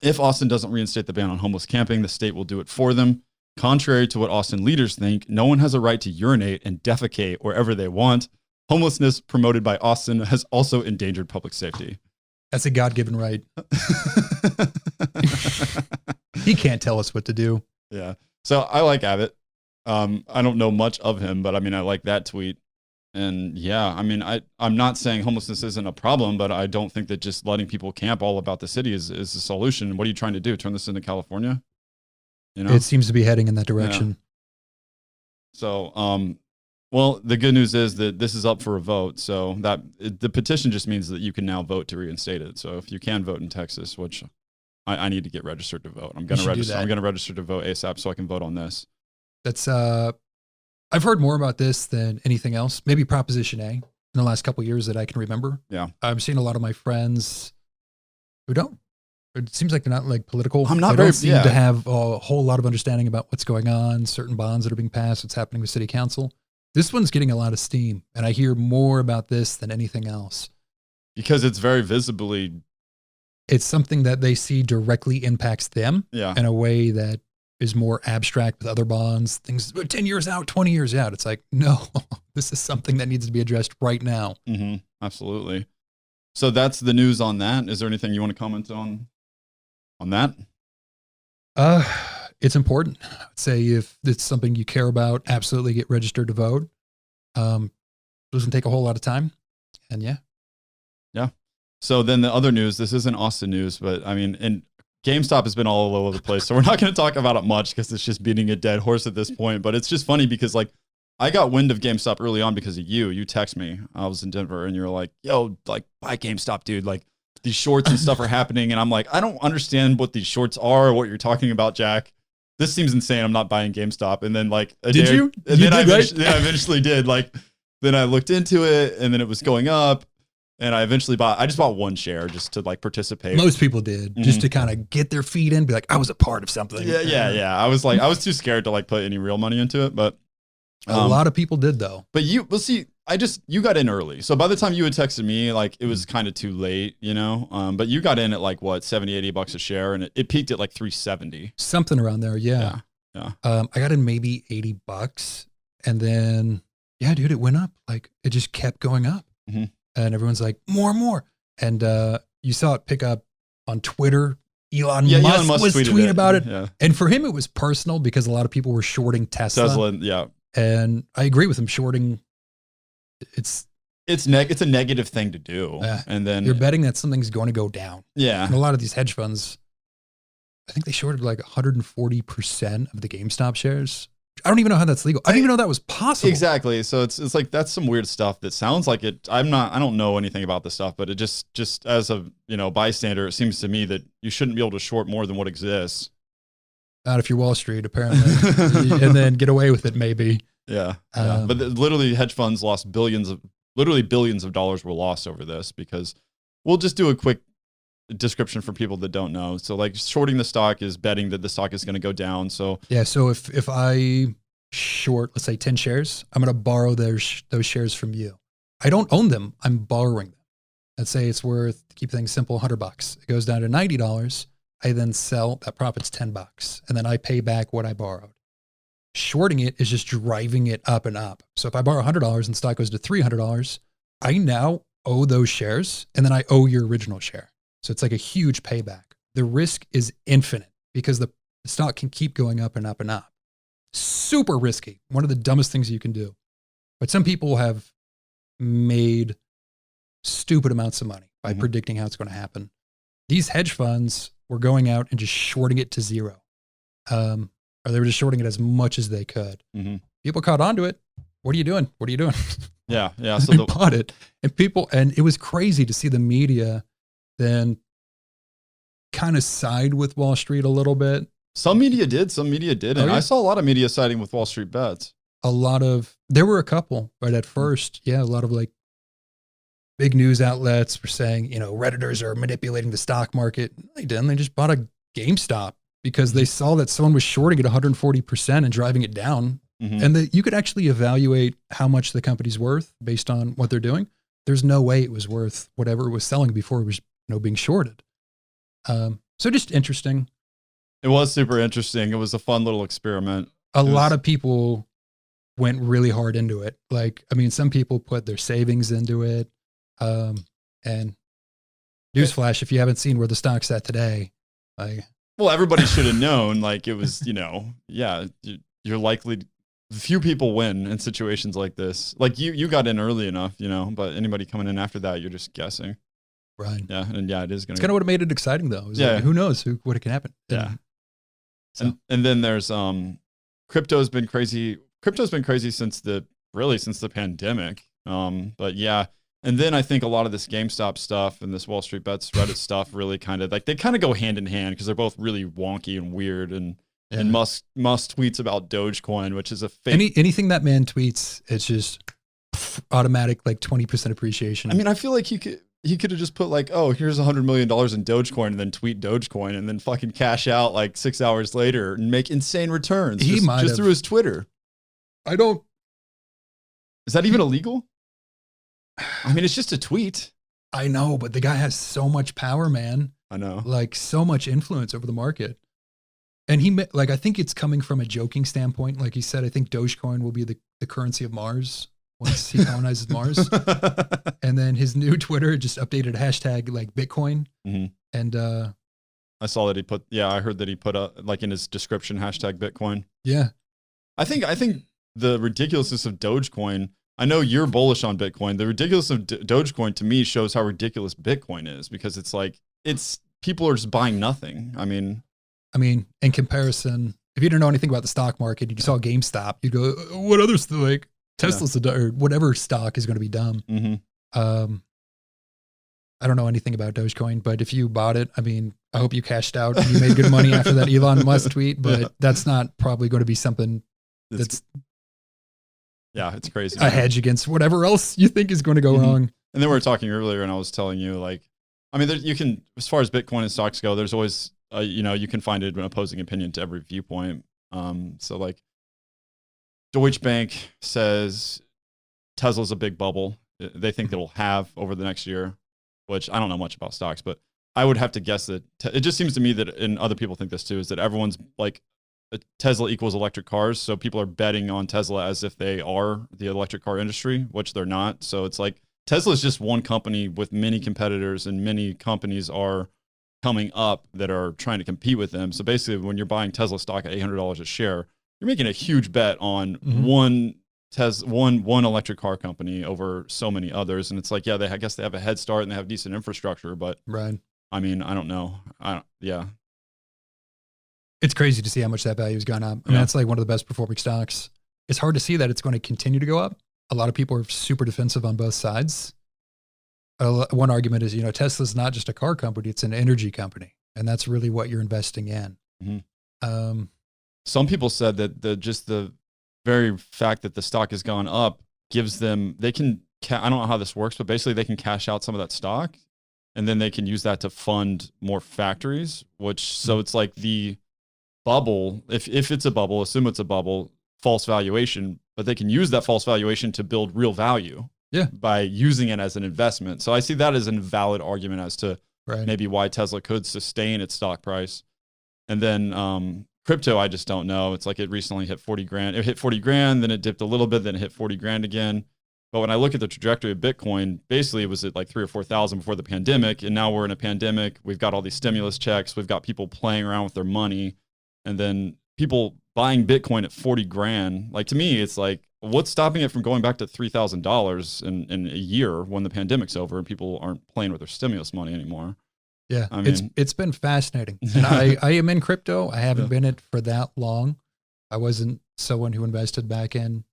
If Austin doesn't reinstate the ban on homeless camping, the state will do it for them. Contrary to what Austin leaders think, no one has a right to urinate and defecate wherever they want. Homelessness promoted by Austin has also endangered public safety. That's a God-given right. He can't tell us what to do. Yeah. So I like Abbott. I don't know much of him, but I mean, I like that tweet. And yeah, I mean, I'm not saying homelessness isn't a problem, but I don't think that just letting people camp all about the city is the solution. What are you trying to do? Turn this into California? You know? It seems to be heading in that direction. Yeah. So, well, the good news is that this is up for a vote. So the petition just means that you can now vote to reinstate it. So if you can vote in Texas, which I need to get registered to vote. I'm going to register. I'm going to register to vote ASAP so I can vote on this. That's I've heard more about this than anything else. Maybe Proposition A in the last couple of years that I can remember. Yeah, I've seen a lot of my friends who don't. It seems like they're not like political. I'm not they very. Don't seem to have a whole lot of understanding about what's going on, certain bonds that are being passed, what's happening with city council. This one's getting a lot of steam, and I hear more about this than anything else because it's very visibly. It's something that they see directly impacts them in a way that is more abstract with other bonds, things 10 years out, 20 years out. It's like, no, this is something that needs to be addressed right now. Mm-hmm. Absolutely. So that's the news on that. Is there anything you want to comment on that? It's important. I'd say if it's something you care about, absolutely get registered to vote. Doesn't take a whole lot of time. And yeah. So then the other news, this isn't Austin news, but I mean, and GameStop has been all over the place. So we're not going to talk about it much because it's just beating a dead horse at this point. But it's just funny because like I got wind of GameStop early on because of you. You text me. I was in Denver and you were like, yo, like buy GameStop, dude. Like these shorts and stuff are happening. And I'm like, I don't understand what these shorts are or what you're talking about, Jack. This seems insane. I'm not buying GameStop. And then like, I eventually did. Like, then I looked into it and then it was going up. And I eventually I just bought one share just to like participate. Most people did, just to kind of get their feet in, be like, I was a part of something. Yeah. I was too scared to like put any real money into it, but a lot of people did though. But you got in early. So by the time you had texted me, like it was kind of too late, you know? But you got in at like what, $70, $80 a share, and it peaked at like $370. Something around there, yeah. I got in maybe $80, and then yeah, dude, it went up. Like it just kept going up. Mm-hmm. And everyone's like, more and more. And you saw it pick up on Twitter. Elon Musk was tweeting about it. Yeah. And for him, it was personal because a lot of people were shorting Tesla. Yeah. And I agree with him. Shorting, it's a negative thing to do. And then you're betting that something's going to go down. Yeah. And a lot of these hedge funds, I think they shorted like 140% of the GameStop shares. I don't even know how that's legal. I didn't even know that was possible. Exactly. So it's like that's some weird stuff that sounds like it. I don't know anything about this stuff, but it just as a bystander, it seems to me that you shouldn't be able to short more than what exists. Not if you're Wall Street, apparently, and then get away with it, maybe. Yeah. But literally, hedge funds lost billions of dollars were lost over this because we'll just do a quick description for people that don't know. So like shorting the stock is betting that the stock is going to go down. So yeah. So if I short, let's say 10 shares, I'm going to borrow those shares from you. I don't own them. I'm borrowing them. Let's say it's worth, to keep things simple, $100. It goes down to $90. I then sell, that profit's $10. And then I pay back what I borrowed. Shorting it is just driving it up and up. So if I borrow $100 and stock goes to $300, I now owe those shares and then I owe your original share. So it's like a huge payback. The risk is infinite because the stock can keep going up and up and up. Super risky. One of the dumbest things you can do. But some people have made stupid amounts of money by predicting how it's going to happen. These hedge funds were going out and just shorting it to zero. Or they were just shorting it as much as they could. Mm-hmm. People caught on to it. What are you doing? What are you doing? Yeah. So they bought it. And it was crazy to see the media then kind of side with Wall Street a little bit. Some media did, some media didn't. Oh, yeah. I saw a lot of media siding with Wall Street bets. There were a couple, right? At first, a lot of like big news outlets were saying, Redditors are manipulating the stock market. They didn't. They just bought a GameStop because they saw that someone was shorting it 140% and driving it down. Mm-hmm. And that you could actually evaluate how much the company's worth based on what they're doing. There's no way it was worth whatever it was selling before it was being shorted. So just interesting. It was super interesting. It was a fun little experiment. A lot of people went really hard into it. Like, I mean, some people put their savings into it. And newsflash, if you haven't seen where the stock's at today, well, everybody should have known, like it was, you're likely, few people win in situations like this. Like you got in early enough, but anybody coming in after that, you're just guessing. Right. Yeah. And it is going to. It's kind of what made it exciting though. Like, who knows what it can happen. Yeah. And then there's, crypto's been crazy. Crypto's been crazy since the pandemic. But yeah. And then I think a lot of this GameStop stuff and this Wall Street Bets Reddit stuff really kind of they kind of go hand in hand because they're both really wonky and weird. And Musk tweets about Dogecoin, which is a fake. Anything that man tweets, it's just automatic, like 20% appreciation. I mean, I feel like he could have just put like, oh, here's $100 million in Dogecoin and then tweet Dogecoin and then fucking cash out like 6 hours later and make insane returns. He might just through his Twitter. Is that even illegal? I mean, it's just a tweet. I know, but the guy has so much power, man. I know. Like so much influence over the market. And I think it's coming from a joking standpoint. Like he said, I think Dogecoin will be the currency of Mars once he colonizes Mars. And then his new Twitter just updated a hashtag like Bitcoin. Mm-hmm. And I saw that I heard that he put like in his description hashtag Bitcoin. Yeah. I think the ridiculousness of Dogecoin, I know you're bullish on Bitcoin. The ridiculousness of Dogecoin to me shows how ridiculous Bitcoin is, because it's like, people are just buying nothing. I mean, in comparison, if you don't know anything about the stock market, you saw GameStop, you go, what other like Tesla's or whatever stock is going to be dumb. Mm-hmm. I don't know anything about Dogecoin, but if you bought it, I mean, I hope you cashed out and you made good money after that Elon Musk tweet, but that's not probably going to be something that's it's crazy. A hedge against whatever else you think is going to go wrong. And then we were talking earlier and I was telling you, like, I mean, you can, as far as Bitcoin and stocks go, there's always, you can find an opposing opinion to every viewpoint. So like Deutsche Bank says Tesla's a big bubble. They think it'll have over the next year, which I don't know much about stocks, but I would have to guess that it just seems to me that, and other people think this too, is that everyone's like, Tesla equals electric cars. So people are betting on Tesla as if they are the electric car industry, which they're not. So it's like Tesla is just one company with many competitors, and many companies are coming up that are trying to compete with them. So basically, when you're buying Tesla stock at $800 a share, you're making a huge bet on one electric car company over so many others. And it's like, I guess they have a head start and they have decent infrastructure, but right. I mean, I don't know. It's crazy to see how much that value has gone up. I mean, that's like one of the best performing stocks. It's hard to see that it's going to continue to go up. A lot of people are super defensive on both sides. One argument is, Tesla's not just a car company, it's an energy company. And that's really what you're investing in. Mm-hmm. Some people said that the very fact that the stock has gone up gives them, I don't know how this works, but basically they can cash out some of that stock and then they can use that to fund more factories, so it's like the bubble, if it's a bubble, assume it's a bubble, false valuation, but they can use that false valuation to build real value by using it as an investment. So I see that as an invalid argument as to maybe why Tesla could sustain its stock price. And then crypto, I just don't know. It's like it recently hit 40 grand. It hit 40 grand, then it dipped a little bit, then it hit 40 grand again. But when I look at the trajectory of Bitcoin, basically it was at like 3,000 or 4,000 before the pandemic. And now we're in a pandemic. We've got all these stimulus checks. We've got people playing around with their money. And then people buying Bitcoin at 40 grand. Like, to me, it's like, what's stopping it from going back to $3,000 in a year when the pandemic's over and people aren't playing with their stimulus money anymore? Yeah, I mean, it's been fascinating. And I am in crypto. I haven't been it for that long. I wasn't someone who invested back in,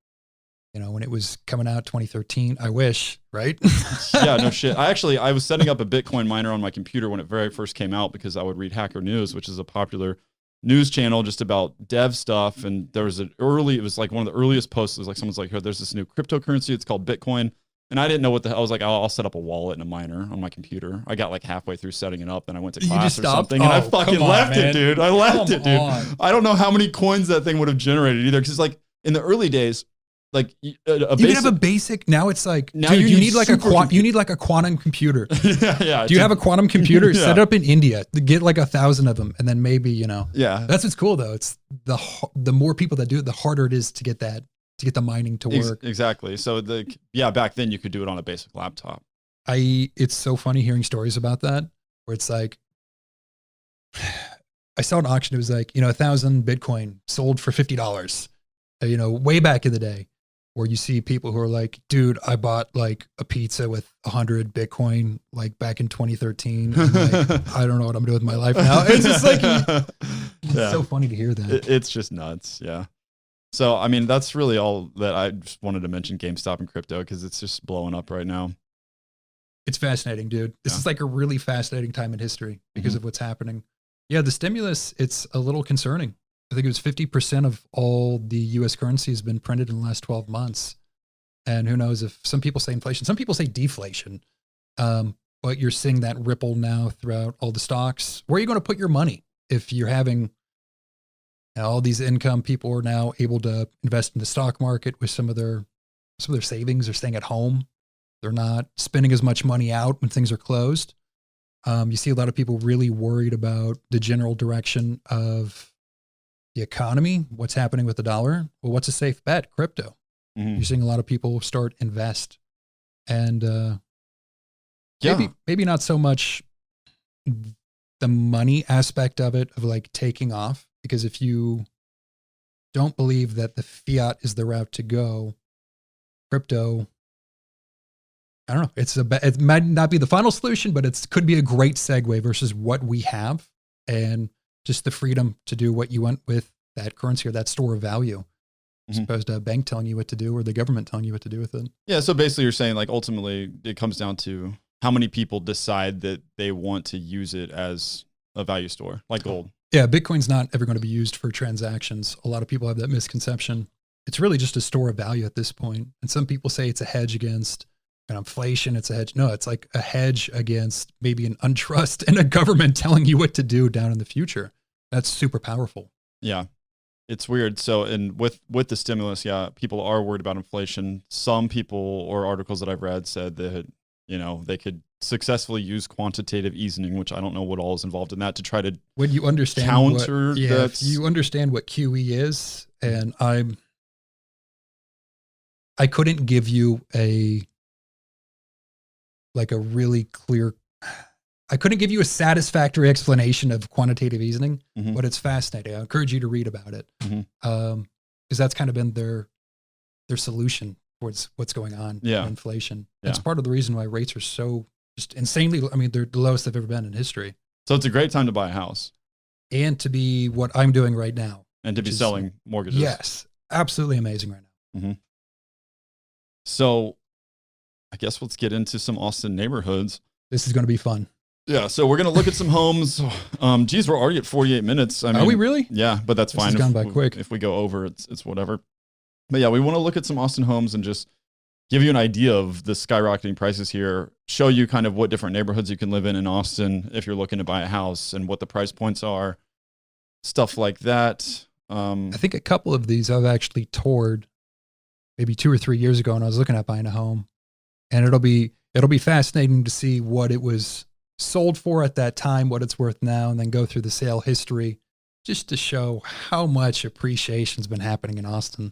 when it was coming out 2013. I wish, right? Yeah, no shit. I was setting up a Bitcoin miner on my computer when it very first came out because I would read Hacker News, which is a popular news channel just about dev stuff. And there was it was like one of the earliest posts. It was like, someone's like, there's this new cryptocurrency. It's called Bitcoin. And I didn't know what the hell. I was like, I'll set up a wallet and a miner on my computer. I got like halfway through setting it up. Then I went to class or something and I fucking left it, dude. I left it, dude. I don't know how many coins that thing would have generated either. Cause like in the early days, like you can have a basic. Now it's like, now dude, you need like you need like a quantum computer. Yeah. Do you have a quantum computer? Set it up in India. Get like 1,000 of them, and then maybe Yeah. That's what's cool though. It's the more people that do it, the harder it is to get the mining to work. Exactly. So back then you could do it on a basic laptop. It's so funny hearing stories about that, where it's like, I saw an auction. It was like 1,000 Bitcoin sold for $50. Way back in the day. Where you see people who are like, dude, I bought like a pizza with 100 Bitcoin like back in 2013. And like, I don't know what I'm doing with my life now. It's just like, it's so funny to hear that. It's just nuts. Yeah. So, I mean, that's really all that I just wanted to mention GameStop and crypto because it's just blowing up right now. It's fascinating, dude. This is like a really fascinating time in history because of what's happening. Yeah. The stimulus, it's a little concerning. I think it was 50% of all the U.S. currency has been printed in the last 12 months. And who knows if some people say inflation, some people say deflation. But you're seeing that ripple now throughout all the stocks. Where are you going to put your money if you're having all these income? People are now able to invest in the stock market with some of their savings. They're staying at home. They're not spending as much money out when things are closed. You see a lot of people really worried about the general direction of the economy, what's happening with the dollar. Well, what's a safe bet? Crypto. Mhm. You're seeing a lot of people start invest, and Yeah. maybe not so much the money aspect of it, of like taking off, because if you don't believe that the fiat is the route to go, crypto, I don't know. It might not be the final solution, but it could be a great segue versus what we have, and just the freedom to do what you want with that currency or that store of value, as opposed to a bank telling you what to do or the government telling you what to do with it. Yeah. So basically, you're saying like ultimately it comes down to how many people decide that they want to use it as a value store, like gold. Yeah, Bitcoin's not ever going to be used for transactions. A lot of people have that misconception. It's really just a store of value at this point. And some people say it's a hedge against inflation. It's a hedge. No, it's like a hedge against maybe an untrust and a government telling you what to do down in the future. That's super powerful. Yeah. It's weird. So, and with the stimulus, yeah, people are worried about inflation. Some people or articles that I've read said that, they could successfully use quantitative easing, which I don't know what all is involved in that, to try to when you understand counter if you understand what QE is, and I couldn't give you a really clear, I couldn't give you a satisfactory explanation of quantitative easing, but it's fascinating. I encourage you to read about it, because that's kind of been their solution towards what's going on in inflation. That's part of the reason why rates are so just insanely, they're the lowest they've ever been in history. So it's a great time to buy a house. And to be what I'm doing right now. And to be selling mortgages. Yes, absolutely amazing right now. So I guess let's get into some Austin neighborhoods. This is going to be fun. Yeah, so we're going to look at some homes. Geez, we're already at 48 minutes. Are we really? Yeah, but that's fine. This has gone by quick. If we go over, it's whatever. But yeah, we want to look at some Austin homes and just give you an idea of the skyrocketing prices here, show you kind of what different neighborhoods you can live in Austin if you're looking to buy a house and what the price points are, stuff like that. I think a couple of these I've actually toured maybe 2 or 3 years ago when I was looking at buying a home. And it'll be fascinating to see what it was sold for at that time, what it's worth now, and then go through the sale history just to show how much appreciation's been happening in Austin.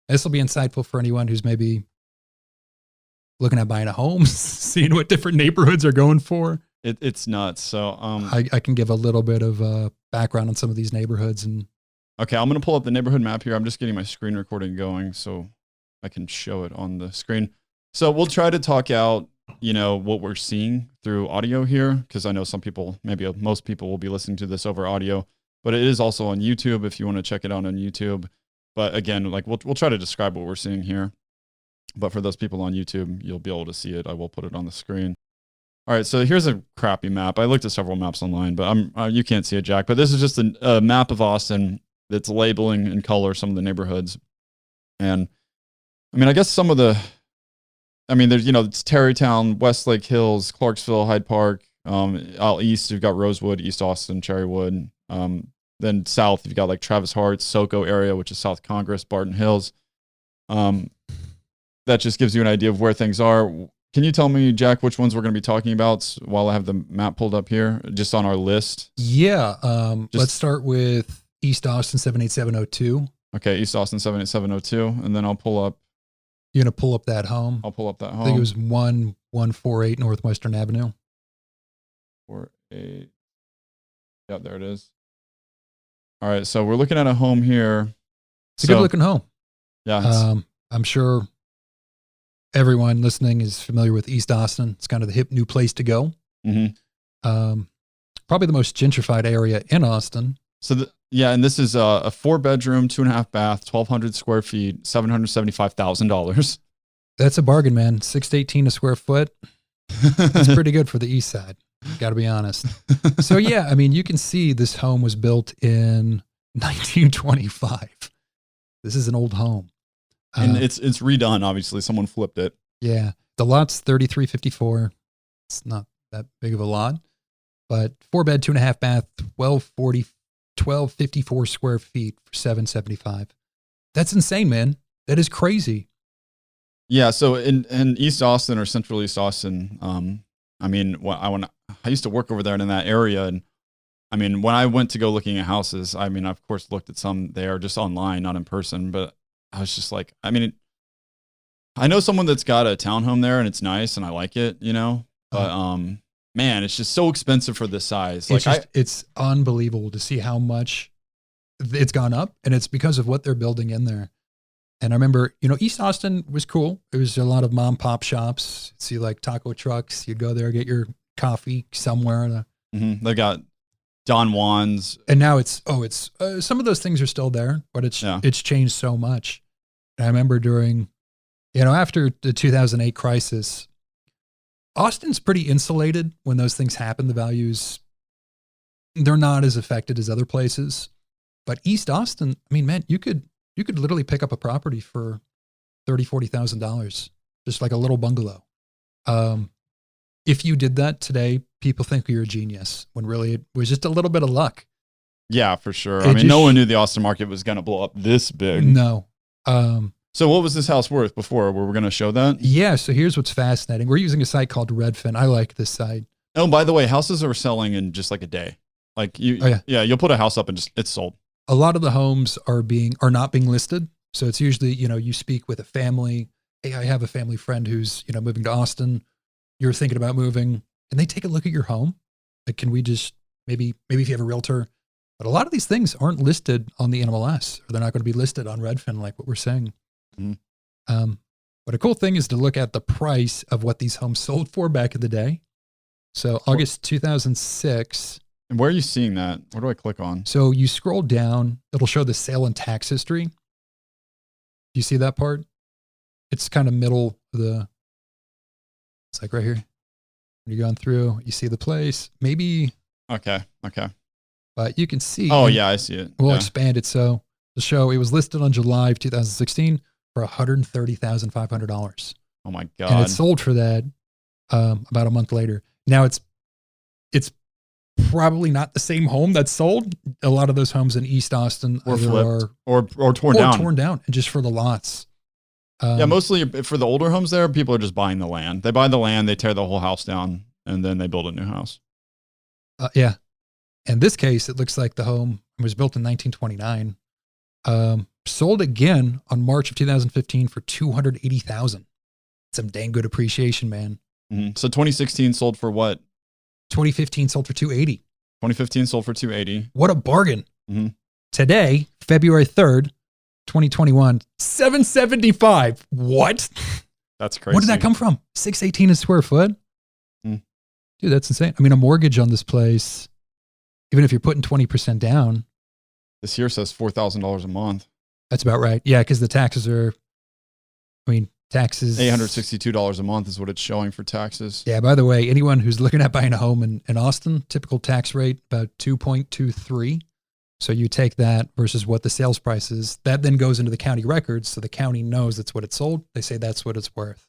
This will be insightful for anyone who's maybe looking at buying a home, seeing what different neighborhoods are going for. It's nuts. So I can give a little bit of background on some of these neighborhoods. And okay, I'm going to pull up the neighborhood map here. I'm just getting my screen recording going so I can show it on the screen. So we'll try to talk out, what we're seeing through audio here, because I know some people, maybe most people will be listening to this over audio, but it is also on YouTube if you want to check it out on YouTube. But again, like we'll try to describe what we're seeing here. But for those people on YouTube, you'll be able to see it. I will put it on the screen. All right, so here's a crappy map. I looked at several maps online, but you can't see it, Jack. But this is just a map of Austin that's labeling in color some of the neighborhoods. And I guess some of the, there's, it's Tarrytown, Westlake Hills, Clarksville, Hyde Park. Out east, you've got Rosewood, East Austin, Cherrywood. Then south, you've got like Travis Hart's, SoCo area, which is South Congress, Barton Hills. That just gives you an idea of where things are. Can you tell me, Jack, which ones we're going to be talking about while I have the map pulled up here, just on our list? Yeah. Let's start with East Austin 78702. Okay, East Austin 78702, and then I'll pull up. You're going to pull up that home? I'll pull up that home. I think it was 1148 Northwestern Avenue. 48. Yeah, there it is. All right, so we're looking at a home here. It's a good looking home. Yeah. I'm sure everyone listening is familiar with East Austin. It's kind of the hip new place to go. Probably the most gentrified area in Austin. So and this is a 4-bedroom, 2.5 bath, 1,200 square feet, $775,000. That's a bargain, man. $618 a square foot. That's pretty good for the East Side. Got to be honest. So yeah, you can see this home was built in 1925. This is an old home. And it's redone, obviously. Someone flipped it. Yeah. The lot's 3354. It's not that big of a lot. But 4-bed, 2.5 bath, 1254 square feet for $775. That's insane, man. That is crazy. Yeah. So in East Austin or Central East Austin, I used to work over there in that area, and I mean, when I went to go looking at houses, I mean, I of course looked at some there just online, not in person, but I was just like, I mean, I know someone that's got a townhome there and it's nice and I like it, you know, but man, it's just so expensive for this size. Like it's unbelievable to see how much it's gone up, and it's because of what they're building in there. And I remember, you know, East Austin was cool. There was a lot of mom pop shops. You'd see like taco trucks. You'd go there, get your coffee somewhere. They got Don Juan's. And now it's some of those things are still there, but it's changed so much. And I remember during, you know, after the 2008 crisis, Austin's pretty insulated when those things happen. The values, they're not as affected as other places. But East Austin, I mean, man, you could literally pick up a property for $30,000, $40,000, just like a little bungalow. If you did that today, people think you're a genius, when really it was just a little bit of luck. Yeah, for sure. I mean, no one knew the Austin market was going to blow up this big. No. So what was this house worth before? Were we going to show that? Yeah. So here's what's fascinating. We're using a site called Redfin. I like this site. Oh, by the way, houses are selling in just like a day. Like you'll put a house up and just it's sold. A lot of the homes are not being listed. So it's usually, you know, you speak with a family. Hey, I have a family friend who's, you know, moving to Austin. You're thinking about moving, and they take a look at your home. Like, can we just maybe if you have a realtor, but a lot of these things aren't listed on the NMLS, or they're not going to be listed on Redfin, like what we're saying. But a cool thing is to look at the price of what these homes sold for back in the day. So August 2006. And where are you seeing that? Where do I click on? So you scroll down, it'll show the sale and tax history. Do you see that part? It's kind of middle of it's like right here. When you're going through, you see the place, maybe. Okay. But you can see. Oh yeah, I see it. We'll expand it. So the show, it was listed on July of 2016 for $130,500. Oh my God. And it sold for that about a month later. Now it's probably not the same home that's sold. A lot of those homes in East Austin or flipped or torn down. Torn down, and just for the lots. Yeah, mostly for the older homes there, people are just buying the land. They buy the land, they tear the whole house down, and then they build a new house. Yeah. In this case, it looks like the home was built in 1929. Sold again on March of 2015 for $280,000. Some dang good appreciation, man. So 2016 sold for what? 2015 sold for $280,000. 2015 sold for $280,000. What a bargain. Today, February 3rd, 2021, $775,000. What? That's crazy. Where did that come from? $618 a square foot? Dude, that's insane. I mean, a mortgage on this place, even if you're putting 20% down. This here says $4,000 a month. That's about right. Yeah, because the taxes are, taxes. $862 a month is what it's showing for taxes. Yeah, by the way, anyone who's looking at buying a home in Austin, typical tax rate about 2.23. So you take that versus what the sales price is. That then goes into the county records, so the county knows that's what it sold. They say that's what it's worth.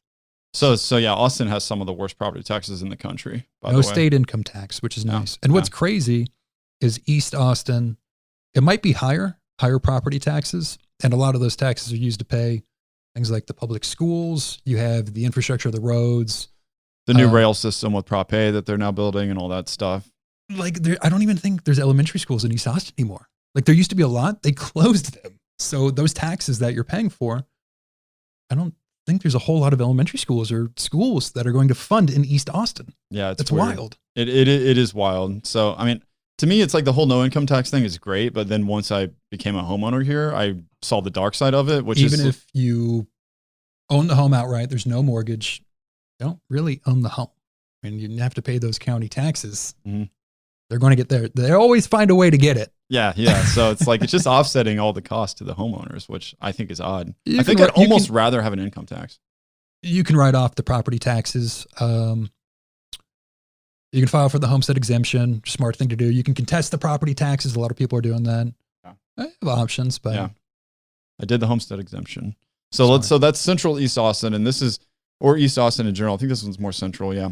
So yeah, Austin has some of the worst property taxes in the country. No state income tax, which is nice. And what's crazy is East Austin, it might be higher property taxes, and a lot of those taxes are used to pay things like the public schools. You have the infrastructure of the roads. The new rail system with Prop A that they're now building and all that stuff. Like, I don't even think there's elementary schools in East Austin anymore. Like, there used to be a lot. They closed them. So those taxes that you're paying for, I don't think there's a whole lot of elementary schools or schools that are going to fund in East Austin. Yeah, it's weird. Wild. It is wild. So, I mean, to me, it's like the whole no income tax thing is great. But then once I became a homeowner here, I saw the dark side of it, which even if you own the home outright, there's no mortgage, you don't really own the home. I mean, you have to pay those county taxes. They're going to get there. They always find a way to get it. Yeah. So it's like, it's just offsetting all the costs to the homeowners, which I think is odd. I think I'd almost rather have an income tax. You can write off the property taxes. You can file for the homestead exemption. Smart thing to do. You can contest the property taxes. A lot of people are doing that. Yeah. I have options, but yeah, I did the homestead exemption. So so that's central East Austin, and this is, or East Austin in general. I think this one's more central. Yeah.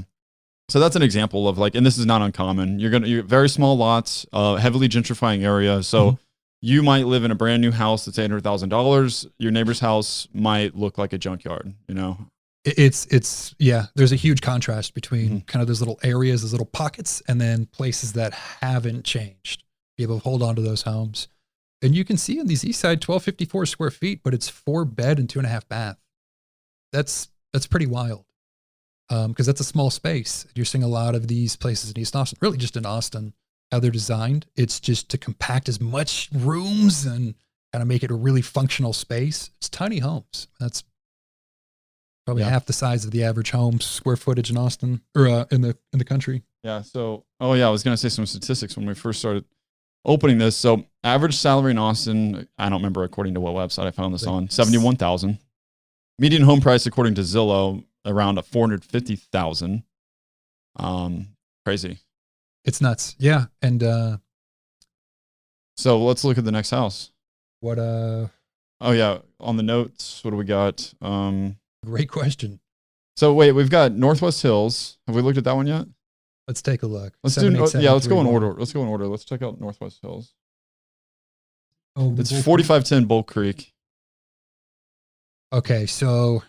So that's an example of like, and this is not uncommon. You're very small lots, heavily gentrifying area. So you might live in a brand new house that's $800,000. Your neighbor's house might look like a junkyard, you know? It's yeah, there's a huge contrast between Mm-hmm. kind of those little areas, those little pockets, and then places that haven't changed. Be able to hold on to those homes. And you can see in these east side 1254 square feet, but it's 4 bed and 2.5 bath. That's pretty wild. Because that's a small space. You're seeing a lot of these places in East Austin, really just in Austin, how they're designed. It's just to compact as much rooms and kind of make it a really functional space. It's tiny homes. That's probably half the size of the average home square footage in Austin or in the country. Yeah. So, I was going to say some statistics when we first started opening this. So, average salary in Austin, I don't remember according to what website I found this on, 71,000. Median home price according to Zillow around 450,000. Crazy. It's nuts. Yeah. And so let's look at the next house. what Oh yeah, on the notes, what do we got? Great question. So wait, we've got Northwest Hills. Have we looked at that one yet? Let's take a look. Let's go in order. Let's go in order. Let's check out Northwest Hills. Oh, It's 4510 Bull Creek. Okay, so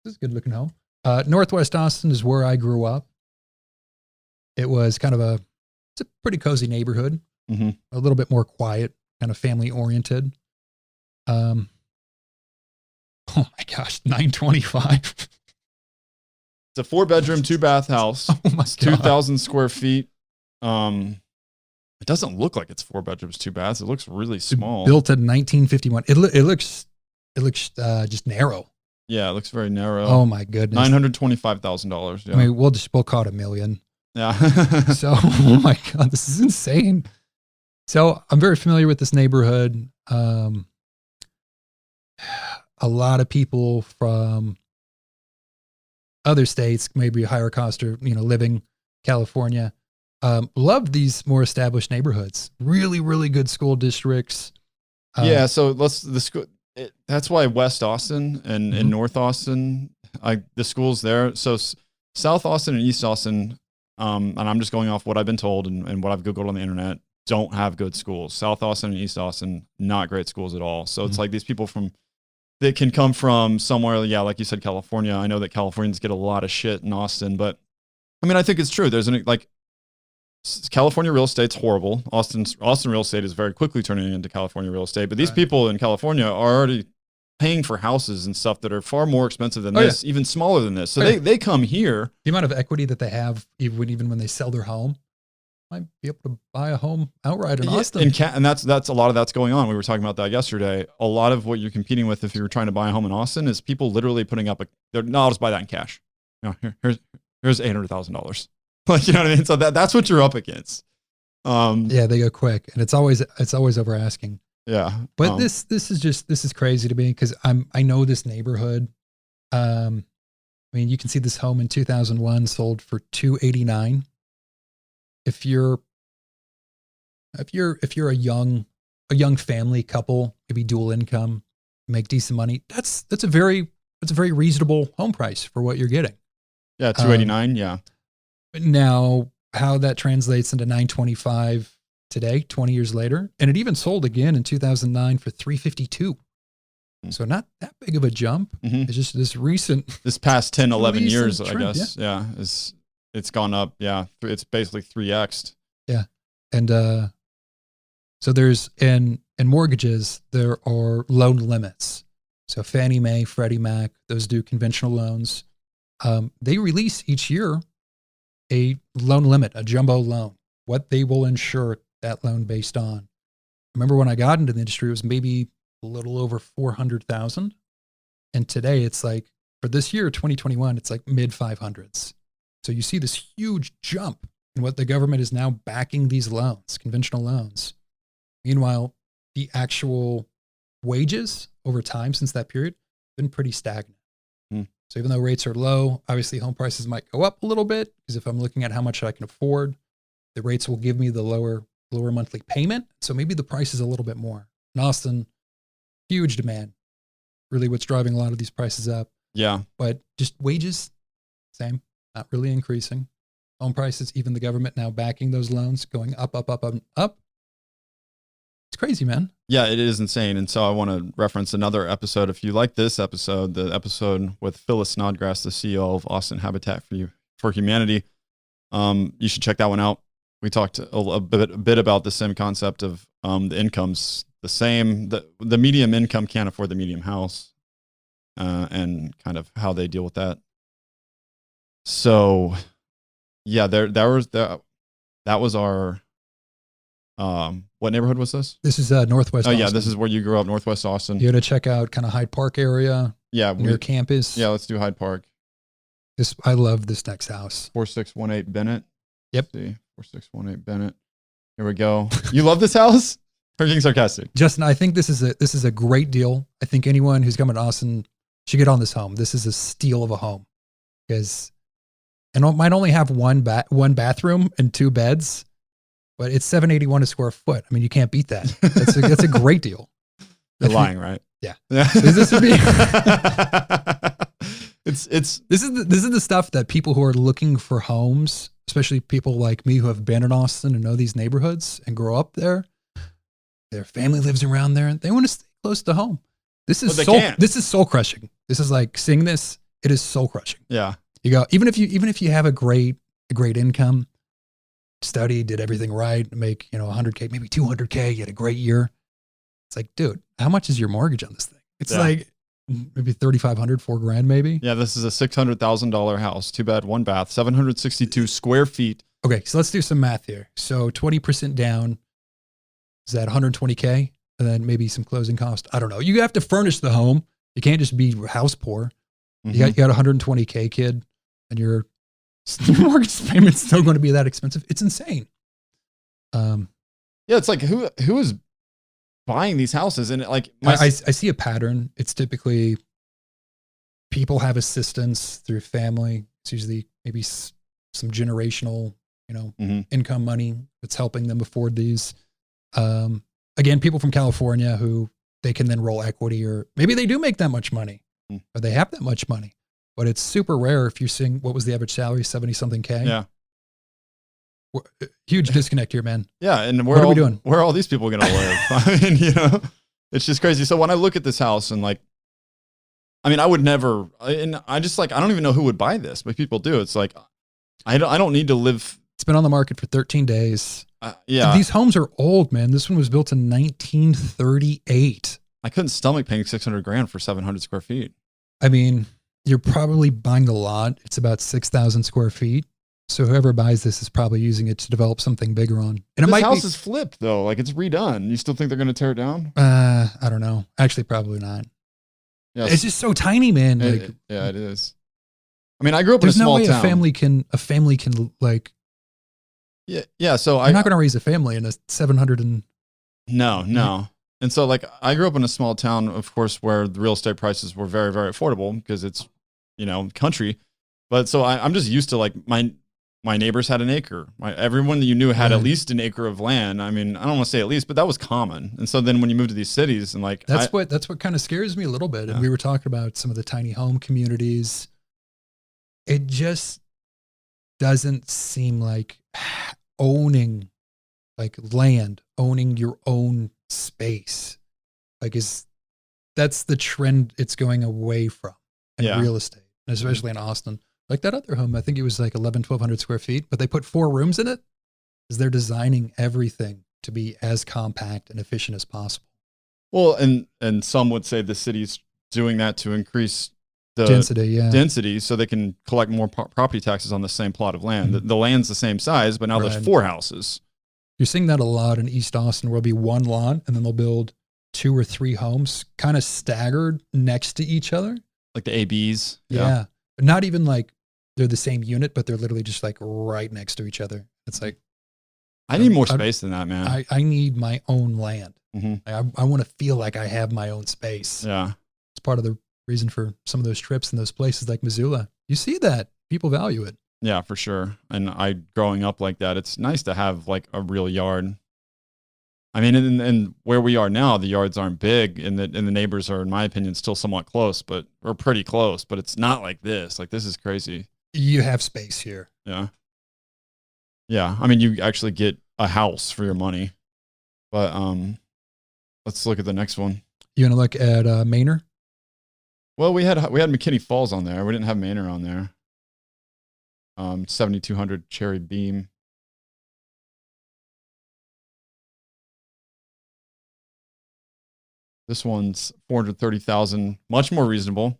this is a good looking home. Northwest Austin is where I grew up. It was kind of it's a pretty cozy neighborhood, Mm-hmm. a little bit more quiet, kind of family oriented. Oh my gosh, 925. It's a 4-bedroom, 2-bath house. Oh my It's god, 2,000 square feet. It doesn't look like it's 4 bedrooms, 2 baths. It looks really small. built in 1951. It looks just narrow. Yeah, it looks very narrow. Oh my goodness, $925,000. Yeah. I mean, we'll call it $1 million. Yeah. So, oh my God, this is insane. So I'm very familiar with this neighborhood. A lot of people from other states, maybe higher cost or, living California, love these more established neighborhoods. Really, really good school districts. Yeah. So that's why West Austin and Mhm. North Austin, the schools there. So South Austin and East Austin, and I'm just going off what I've been told and what I've Googled on the internet, don't have good schools. South Austin and East Austin, not great schools at all. So it's like these people that can come from somewhere, yeah, like you said, California. I know that Californians get a lot of shit in Austin, but I mean, I think it's true. There's California real estate's horrible. Austin real estate is very quickly turning into California real estate, but these people in California are already paying for houses and stuff that are far more expensive than this, even smaller than this. So they come here. The amount of equity that they have, even when they sell their home, might be able to buy a home outright in Austin. And that's a lot of that's going on. We were talking about that yesterday. A lot of what you're competing with if you're trying to buy a home in Austin is people literally putting up I'll just buy that in cash. Here's $800,000. Like, you know what I mean? So that's what you're up against. Yeah, they go quick, and it's always over asking. Yeah. But this is crazy to me because I know this neighborhood. I mean, you can see this home in 2001 sold for $289. If you're a young family couple, maybe dual income, make decent money, that's a very reasonable home price for what you're getting. Yeah, $289. Yeah. Now, how that translates into $925 today, 20 years later, and it even sold again in 2009 for $352. So not that big of a jump. Mm-hmm. It's just this past 10, 11 years, trend, I guess. Yeah. It's gone up. Yeah. It's basically 3x'd. Yeah. And so there's in mortgages, there are loan limits. So Fannie Mae, Freddie Mac, those do conventional loans. They release each year a loan limit, a jumbo loan, what they will insure that loan based on. Remember when I got into the industry, it was maybe a little over 400,000. And today it's like, for this year, 2021, it's like mid 500s. So you see this huge jump in what the government is now backing these loans, conventional loans. Meanwhile, the actual wages over time since that period have been pretty stagnant. So even though rates are low, obviously home prices might go up a little bit because if I'm looking at how much I can afford, the rates will give me the lower monthly payment. So maybe the price is a little bit more. In Austin, huge demand. Really what's driving a lot of these prices up. Yeah. But just wages, same, not really increasing. Home prices, even the government now backing those loans, going up, up, up, up, up. It's crazy, man. Yeah, it is insane. And so I want to reference another episode. If you like this episode, the episode with Phyllis Snodgrass, the CEO of Austin Habitat for Humanity, you should check that one out. We talked a bit about the same concept of the income's the same. The medium income can't afford the medium house, and kind of how they deal with that. So, yeah, that was our. What neighborhood was this? This is Northwest. Oh Austin. yeah, this is where you grew up, Northwest Austin. You got to check out kind of Hyde Park area. Yeah, near campus. Yeah, let's do Hyde Park. I love this next house. 4618 Bennett. Yep. Let's see, 4618 Bennett. Here we go. You love this house? Or being sarcastic? Justin, I think this is a great deal. I think anyone who's coming to Austin should get on this home. This is a steal of a home, because it might only have one bathroom and 2 beds, but it's $781 a square foot. I mean, you can't beat that. That's a great deal. You're lying, right? Yeah. This would be. This is the stuff that people who are looking for homes, especially people like me who have been in Austin and know these neighborhoods and grow up there, their family lives around there, and they want to stay close to home. This is soul crushing. This is like seeing this. It is soul crushing. Yeah. You go, even if you have a great income, study, did everything right, make, $100K, maybe $200K, you had a great year. It's like, dude, how much is your mortgage on this thing? It's like maybe $3,500, $4,000 maybe. Yeah, this is a $600,000 house, 2 bed, 1 bath, 762 square feet. Okay, so let's do some math here. So 20% down, is that $120K? And then maybe some closing cost. I don't know. You have to furnish the home. You can't just be house poor. Mm-hmm. You got $120K, kid, and your mortgage payment's still going to be that expensive. It's insane. Yeah, it's like who is buying these houses? And I see a pattern. It's typically people have assistance through family. It's usually maybe some generational, income money that's helping them afford these. Again, people from California who they can then roll equity, or maybe they do make that much money, or they have that much money. But it's super rare if you're seeing, what was the average salary? 70 something K. Yeah. Huge disconnect here, man. Yeah. And what are we doing? Where are all these people going to live? I mean, it's just crazy. So when I look at this house and I would never, and I don't even know who would buy this, but people do. It's like, I don't need to live. It's been on the market for 13 days. Yeah. These homes are old, man. This one was built in 1938. I couldn't stomach paying $600,000 for 700 square feet. I mean, you're probably buying the lot. It's about 6,000 square feet. So whoever buys this is probably using it to develop something bigger on. And this house is flipped though. Like, it's redone. You still think they're going to tear it down? I don't know. Actually, probably not. Yes. It's just so tiny, man. Yeah, it is. I mean, I grew up in a small town. There's no way a family can like. Yeah. So I'm not going to raise a family in a 700 and. No. And so I grew up in a small town, of course, where the real estate prices were very, very affordable because it's, country. But so I'm just used to my neighbors had an acre. Everyone that you knew had at least an acre of land. I mean, I don't want to say at least, but that was common. And so then when you move to these cities and that's what kind of scares me a little bit. And we were talking about some of the tiny home communities. It just doesn't seem like owning land, owning your own space. That's the trend it's going away from in real estate, and especially in Austin. Like that other home, I think it was 1,100 square feet, but they put 4 rooms in it because they're designing everything to be as compact and efficient as possible. Well, and some would say the city's doing that to increase the density so they can collect more property taxes on the same plot of land. Mm-hmm. The land's the same size, but now there's 4 houses. You're seeing that a lot in East Austin, where there'll be one lot and then they'll build 2 or 3 homes kind of staggered next to each other. Like the ABs. Yeah. Not even they're the same unit, but they're literally just right next to each other. It's like, I need more space than that, man. I need my own land. Mm-hmm. I want to feel like I have my own space. Yeah. It's part of the reason for some of those trips in those places like Missoula. You see that people value it. Yeah, for sure. And growing up like that, it's nice to have a real yard. I mean, and where we are now, the yards aren't big, and the neighbors are, in my opinion, still somewhat close, or pretty close. But it's not like this. This is crazy. You have space here. Yeah. Yeah. I mean, you actually get a house for your money, but let's look at the next one. You want to look at Manor? Well, we had McKinney Falls on there. We didn't have Manor on there. 7,200 Cherry Beam. This one's 430,000, much more reasonable.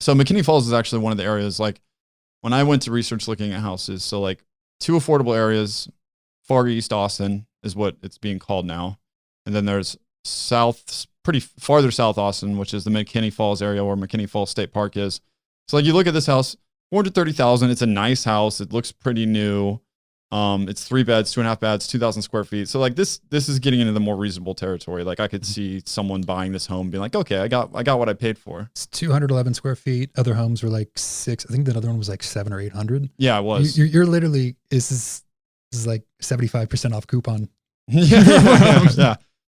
So McKinney Falls is actually one of the areas, like when I went to research looking at houses, so like two affordable areas, Far East Austin is what it's being called now. And then there's pretty farther south Austin, which is the McKinney Falls area where McKinney Falls State Park is. So like you look at this house, 430,000. It's a nice house. It looks pretty new. It's 3 beds, 2.5 baths, 2,000 square feet. So like this is getting into the more reasonable territory. Like I could see someone buying this home being like, okay, I got what I paid for. It's 211 square feet. Other homes were like 6. I think the other one was like 700 or 800. Yeah, it was. You're literally, this is like 75% off coupon. Yeah.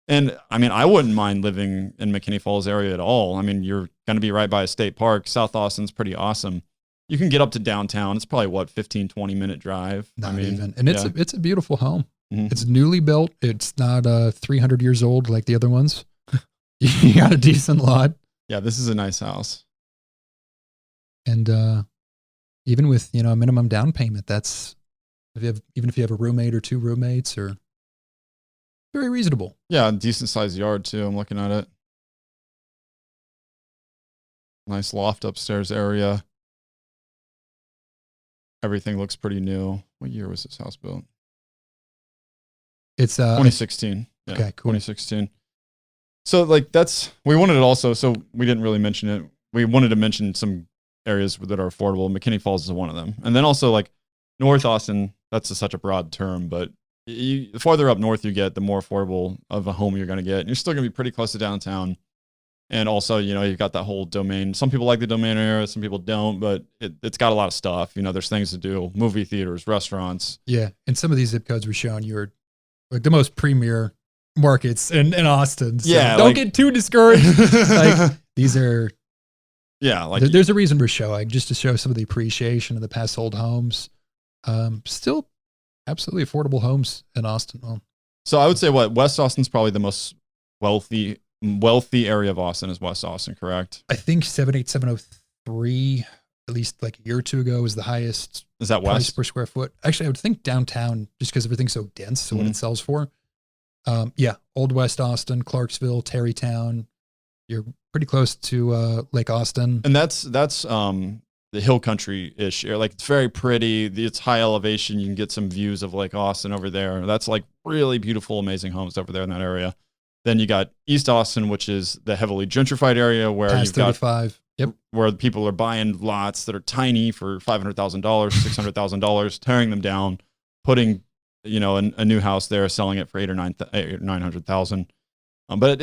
And I mean, I wouldn't mind living in McKinney Falls area at all. I mean, you're going to be right by a state park. South Austin's pretty awesome. You can get up to downtown. It's probably what, 15, 20 minute drive. Not even. And it's a beautiful home. Mm-hmm. It's newly built. It's not 300 years old like the other ones. You got a decent lot. Yeah, this is a nice house. And even with, a minimum down payment, that's even if you have a roommate or 2 roommates, or very reasonable. Yeah, decent sized yard too. I'm looking at it. Nice loft upstairs area. Everything looks pretty new. What year was this house built? It's 2016. Yeah, okay, cool. 2016. So like we wanted it also, so we didn't really mention it. We wanted to mention some areas that are affordable. McKinney Falls is one of them. And then also like North Austin, that's such a broad term, but the farther up north you get, the more affordable of a home you're going to get. And you're still going to be pretty close to downtown. And also, you've got that whole domain. Some people like the domain area, some people don't, but it's got a lot of stuff. There's things to do, movie theaters, restaurants. Yeah. And some of these zip codes were showing you were like the most premier markets in Austin. So yeah. Don't get too discouraged. Like these are, yeah, like there's a reason we're showing, just to show some of the appreciation of the past sold homes. Still absolutely affordable homes in Austin. Well, so I would say West Austin's probably the most wealthy area of Austin is West Austin, correct? I think 78703, at least like a year or two ago, was the highest. Is that price West per square foot? Actually, I would think downtown, just because everything's so dense. So what it sells for. Yeah, Old West Austin, Clarksville, Tarrytown. You're pretty close to Lake Austin, and that's the hill country ish. Like it's very pretty. It's high elevation. You can get some views of Lake Austin over there. That's like really beautiful, amazing homes over there in that area. Then you got East Austin, which is the heavily gentrified area where you've got 35. Yep. Where people are buying lots that are tiny for $500,000, $600,000, tearing them down, putting, a new house there, selling it for $800,000 or $900,000. But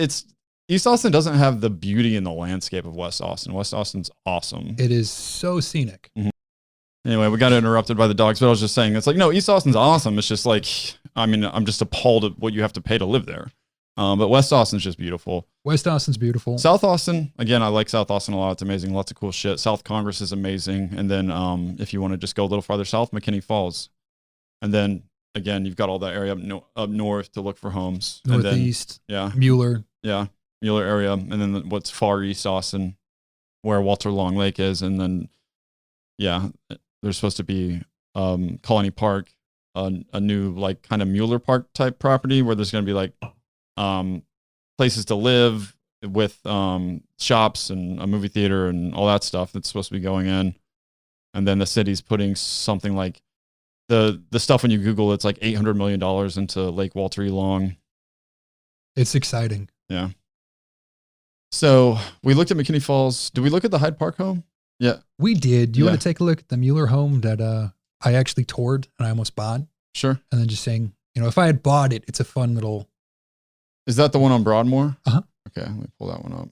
East Austin doesn't have the beauty and the landscape of West Austin. West Austin's awesome. It is so scenic. Mm-hmm. Anyway, we got interrupted by the dogs, but I was just saying, it's like, no, East Austin's awesome. It's just like, I'm just appalled at what you have to pay to live there. But West Austin's just beautiful. West Austin's beautiful. South Austin, again, I like South Austin a lot. It's amazing. Lots of cool shit. South Congress is amazing. And then if you want to just go a little farther south, McKinney Falls. And then, again, you've got all that area up north to look for homes. Northeast. And then, Mueller. Yeah, Mueller area. And then what's Far East Austin, where Walter Long Lake is. And then, yeah, there's supposed to be Colony Park, a new like kind of Mueller Park type property where there's going to be like places to live with shops and a movie theater and all that stuff that's supposed to be going in. And then the city's putting something like the stuff when you Google, it's like $800 million into Lake Walter E. Long. It's exciting. Yeah. So we looked at McKinney Falls. Did we look at the Hyde Park home? Yeah. We did. You want to take a look at the Mueller home that I actually toured and I almost bought? Sure. And then just saying, if I had bought it, it's a fun little. Is that the one on Broadmoor? Uh-huh. Okay, let me pull that one up.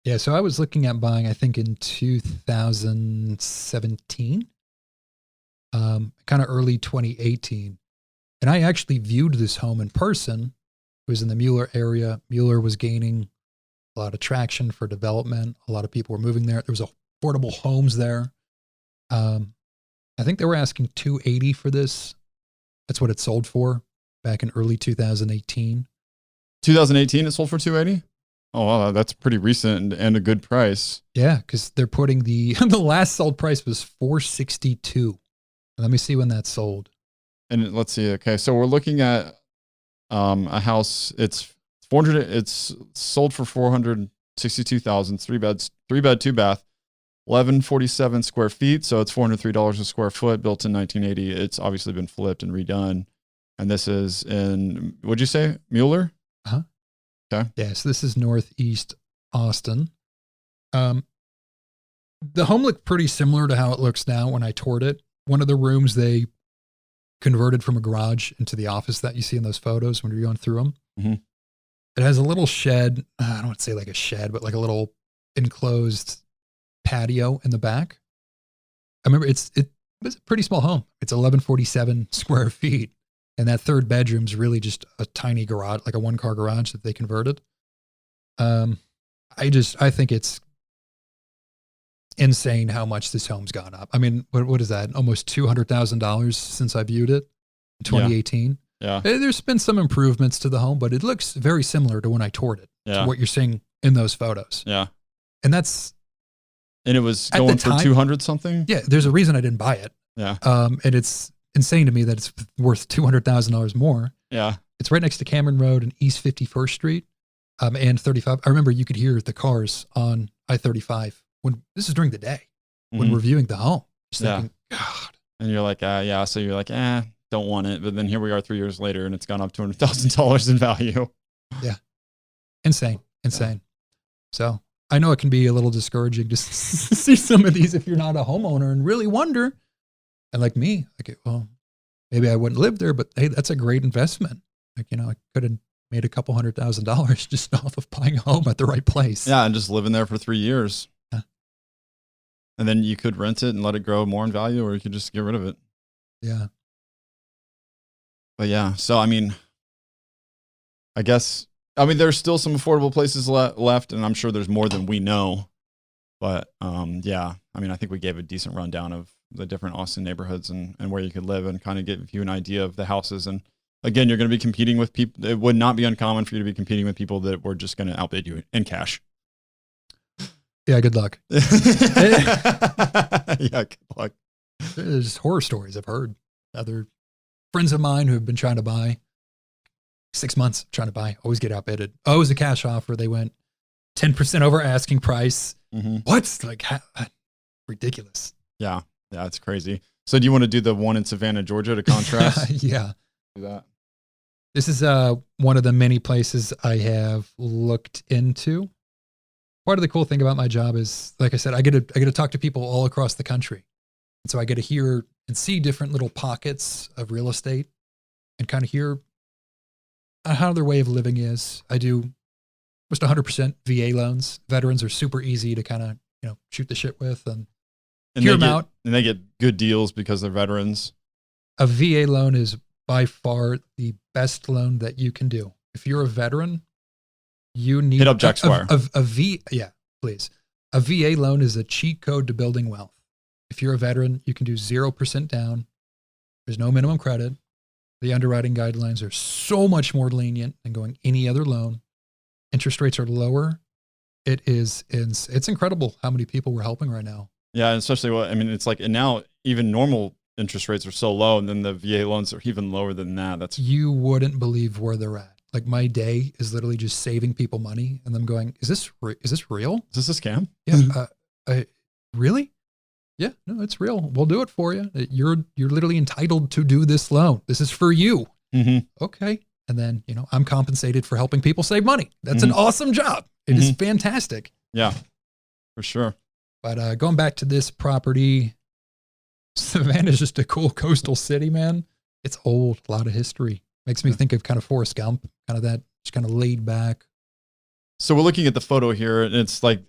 Yeah, so I was looking at buying, I think in 2017, kind of early 2018. And I actually viewed this home in person. It was in the Mueller area. Mueller was gaining a lot of traction for development. A lot of people were moving there. There was affordable homes there. I think they were asking $280 for this. That's what it sold for back in early 2018. 2018, it sold for 280. Oh, wow, that's pretty recent and a good price. Yeah, because they're putting the last sold price was 462. Let me see when that sold. And let's see. Okay, so we're looking at a house. It's 400. It's sold for 462,000. 3 beds, 3 bed, 2 bath, 1147 square feet. So it's $403 a square foot. Built in 1980. It's obviously been flipped and redone. And this is in, what'd you say, Mueller? Uh-huh. Okay. Yes, this is Northeast Austin. The home looked pretty similar to how it looks now when I toured it. One of the rooms they converted from a garage into the office that you see in those photos when you're going through them. Mm-hmm. It has a little shed. I don't want to say like a shed, but like a little enclosed patio in the back. I remember it was a pretty small home. It's 1147 square feet. And that third bedroom's really just a tiny garage, like a 1-car garage that they converted. I think it's insane how much this home's gone up. I mean, what is that? Almost $200,000 since I viewed it in 2018. Yeah. There's been some improvements to the home, but it looks very similar to when I toured it, to what you're seeing in those photos. Yeah. And it was going for 200 something. Yeah. There's a reason I didn't buy it. Yeah. And it's insane to me that it's worth $200,000 more. Yeah. It's right next to Cameron Road and East 51st Street, and 35. I remember you could hear the cars on I-35 when this is during the day when we're viewing the home. Just thinking, God. And you're like, yeah. So you're like, don't want it. But then here we are 3 years later and it's gone up $200,000 in value. Yeah. Insane. Yeah. So I know it can be a little discouraging to see some of these if you're not a homeowner and really wonder. And like me, well, maybe I wouldn't live there, but hey, that's a great investment. I could have made a couple $100,000 just off of buying a home at the right place. Yeah. And just living there for 3 years. Yeah. And then you could rent it and let it grow more in value, or you could just get rid of it. Yeah. But yeah, so I mean, there's still some affordable places left, and I'm sure there's more than we know. But yeah, I think we gave a decent rundown of the different Austin neighborhoods and where you could live, and kind of give you an idea of the houses. And again, you're going to be competing with people. It would not be uncommon for you to be competing with people that were just going to outbid you in cash. Yeah, good luck. Yeah, good luck. There's horror stories I've heard. Other friends of mine who have been trying to buy 6 months, trying to buy, always get outbidded. Oh, it was a cash offer. They went 10% over asking price. Mm-hmm. What? Ridiculous. Yeah, it's crazy. So do you want to do the one in Savannah, Georgia to contrast? Yeah. Do that. This is one of the many places I have looked into. Part of the cool thing about my job is, like I said, I get to talk to people all across the country. And so I get to hear and see different little pockets of real estate and kind of hear how their way of living is. I do almost 100% VA loans. Veterans are super easy to kind of, shoot the shit with and hear them out. And they get good deals because they're veterans. A VA loan is by far the best loan that you can do. If you're a veteran, you need hit up Jack Squier. Please. A VA loan is a cheat code to building wealth. If you're a veteran, you can do 0% down. There's no minimum credit. The underwriting guidelines are so much more lenient than going any other loan. Interest rates are lower. It's incredible how many people we're helping right now. Yeah, and especially it's like, and now even normal interest rates are so low, and then the VA loans are even lower than that. You wouldn't believe where they're at. Like my day is literally just saving people money, and them going, "Is this real? Is this a scam?" Yeah. Really? Yeah. No, it's real. We'll do it for you. You're literally entitled to do this loan. This is for you. Mm-hmm. Okay. And then I'm compensated for helping people save money. That's an awesome job. It is fantastic. Yeah, for sure. But going back to this property, Savannah is just a cool coastal city, man. It's old, a lot of history. Makes me think of kind of Forrest Gump, kind of that, just kind of laid back. So we're looking at the photo here, and it's like,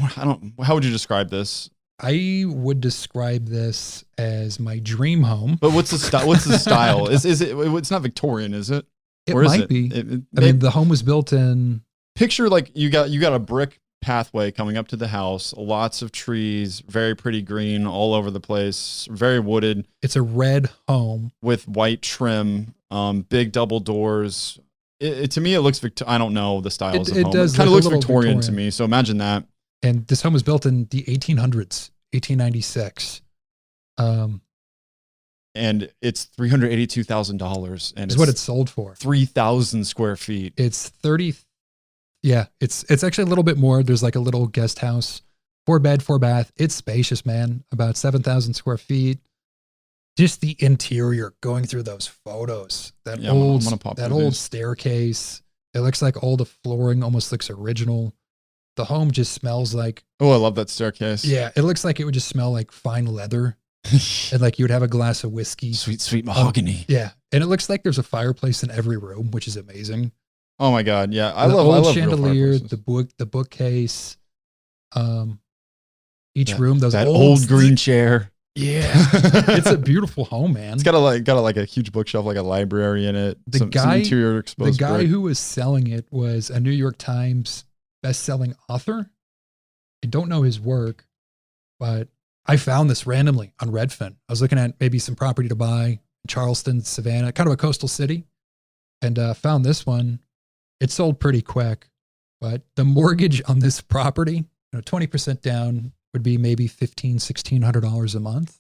how would you describe this? I would describe this as my dream home. But what's the style? What's the style? Is it? It's not Victorian, is it? It might be. The home was built in. Picture like you got a brick pathway coming up to the house, lots of trees, very pretty green all over the place, very wooded. It's a red home with white trim, big double doors, to me, it looks, I don't know the styles of It home. does It kind of look looks a little Victorian to Victorian. me. So imagine that. And this home was built in the 1800s, 1896. And it's $382,000, and Is what it's sold for. 3,000 square feet. It's 30. Yeah, it's actually a little bit more. There's like a little guest house, 4 bed, 4 bath. It's spacious, man. About 7,000 square feet. Just the interior, going through those photos, that Yeah, I'm old gonna pop that through old these. staircase. It looks like all the flooring almost looks original. The home just smells like, Oh, I love that staircase. yeah, it looks like it would just smell like fine leather, and like you would have a glass of whiskey. Sweet, sweet mahogany. Yeah, and it looks like there's a fireplace in every room, which is amazing. Oh my God. Yeah. I The love old real chandelier, fireplaces. the bookcase, each room, those that old green chair. Yeah, it's a beautiful home, man. It's got a huge bookshelf, like a library in it. Some interior The exposed guy brick. who was selling it was a New York Times best-selling author. I don't know his work, but I found this randomly on Redfin. I was looking at maybe some property to buy in Charleston, Savannah, kind of a coastal city, and found this one. It sold pretty quick, but the mortgage on this property, 20% down, would be maybe $1,600 a month.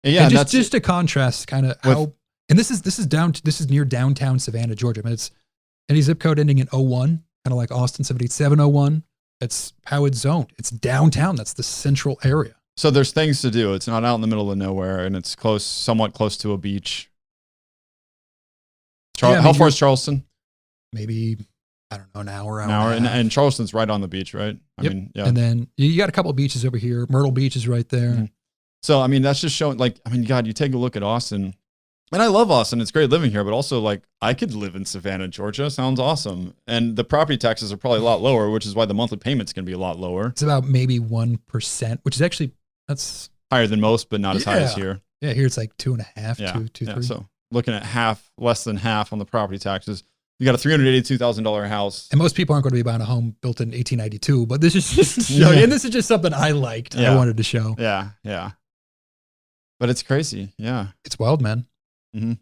Yeah, And and just to contrast kind of how, and this is near downtown Savannah, Georgia. I mean, it's any zip code ending in 01, kind of like Austin 78701. That's how it's zoned. It's downtown. That's the central area. so there's things to do. It's not out in the middle of nowhere, and it's somewhat close to a beach. Yeah, I mean, How far is Charleston? Maybe, I don't know, an hour, An hour, and a half. and Charleston's right on the beach, right? Yep. I mean, yeah. And then you got a couple of beaches over here. Myrtle Beach is right there. Mhm. So, I mean, that's just showing, like, I mean, God, you take a look at Austin, and I love Austin. It's great living here, but also, like, I could live in Savannah, Georgia. Sounds awesome. And the property taxes are probably a lot lower, which is why the monthly payment's going to be a lot lower. It's about maybe 1%, which is actually, that's, Higher than most, but not as high as Yeah. here. yeah, here it's like 2.5, Yeah. 2, Yeah. 3. So, looking at less than half on the property taxes. You got a $382,000 house. And most people aren't going to be buying a home built in 1892, but this is just Yeah. and this is just something I liked. Yeah. I wanted to show. Yeah. Yeah. But it's crazy. Yeah. It's wild, man. I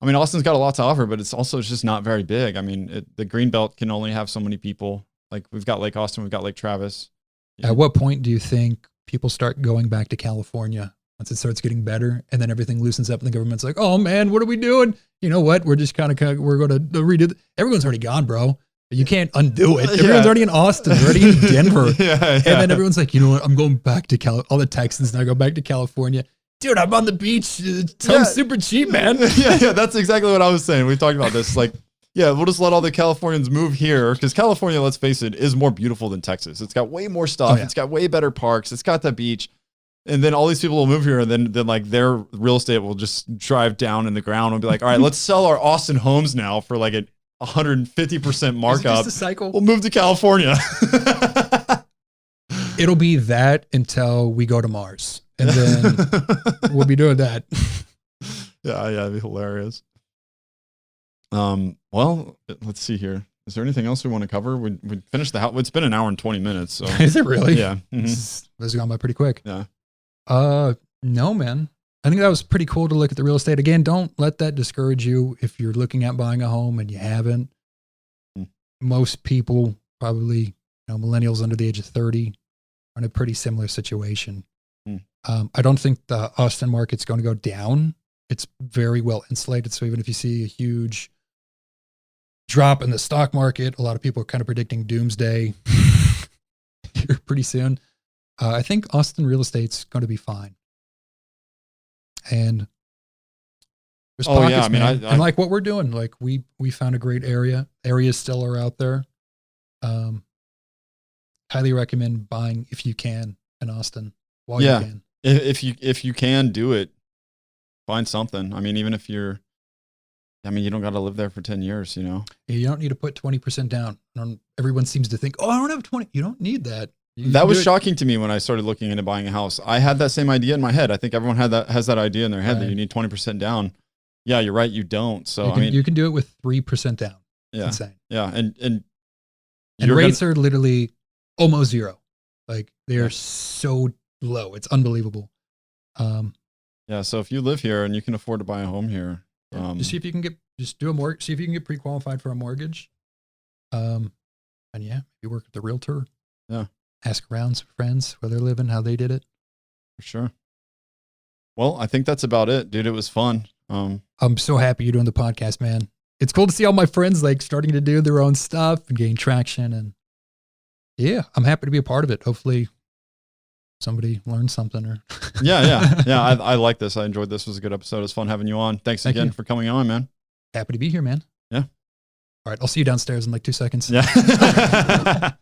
mean, Austin's got a lot to offer, but it's also just not very big. I mean, the Greenbelt can only have so many people. Like, we've got Lake Austin, we've got Lake Travis. Yeah. At what point do you think people start going back to California once it starts getting better and then everything loosens up and the government's like, oh man, what are we doing? You know what? We're just kind of, we're going to redo everyone's already gone, bro. You can't undo it. Everyone's already in Austin, they're already in Denver. Yeah. And then everyone's like, you know what? I'm going back to all the Texans now go back to California. Dude, I'm on the beach. It's super cheap, man. Yeah, that's exactly what I was saying. We've talked about this. Like, yeah, we'll just let all the Californians move here because California, let's face it, is more beautiful than Texas. It's got way more stuff. Oh, yeah. It's got way better parks. It's got the beach. And then all these people will move here, and then like their real estate will just drive down in the ground and be like, all right, let's sell our Austin homes now for like a 150% markup. Just a cycle. We'll move to California. It'll be that until we go to Mars. And then we'll be doing that. Yeah, it'd be hilarious. Well, let's see here. Is there anything else we want to cover? We finished the house. It's been an hour and 20 minutes. So Is it really? yeah. Mhm. This has gone by pretty quick. Yeah. No, man. I think that was pretty cool to look at the real estate. Again, don't let that discourage you if you're looking at buying a home and you haven't. Mm. Most people, probably millennials under the age of 30, are in a pretty similar situation. Mm. I don't think the Austin market's going to go down. It's very well insulated. So even if you see a huge drop in the stock market, a lot of people are kind of predicting doomsday here pretty soon. I think Austin real estate's going to be fine. And there's pockets, yeah, I mean, man. I and like what we're doing, like we found a great area. Areas still are out there. Highly recommend buying if you can in Austin while you can. if you can do it, find something. I mean, even if you don't got to live there for 10 years, You don't need to put 20% down. Everyone seems to think, oh, I don't have 20. You don't need that. That was shocking to me when I started looking into buying a house. I had that same idea in my head. I think everyone has that idea in their head that you need 20% down. Yeah, you're right. You don't. So you can do it with 3% down. It's yeah, insane. yeah, and rates are literally almost zero. Like they are so low. It's unbelievable. Yeah. So if you live here and you can afford to buy a home here, Just see if you can see if you can get pre-qualified for a mortgage. And yeah, maybe work with the realtor. Yeah. Ask around some friends where they're living, how they did it. For sure. Well, I think that's about it, dude. It was fun. I'm so happy you're doing the podcast, man. It's cool to see all my friends like starting to do their own stuff and gain traction. And yeah, I'm happy to be a part of it. Hopefully somebody learned something or Yeah. I like this. I enjoyed this. It was a good episode. It was fun having you on. Thanks again for coming on, man. Happy to be here, man. Yeah. All right. I'll see you downstairs in like 2 seconds. Yeah.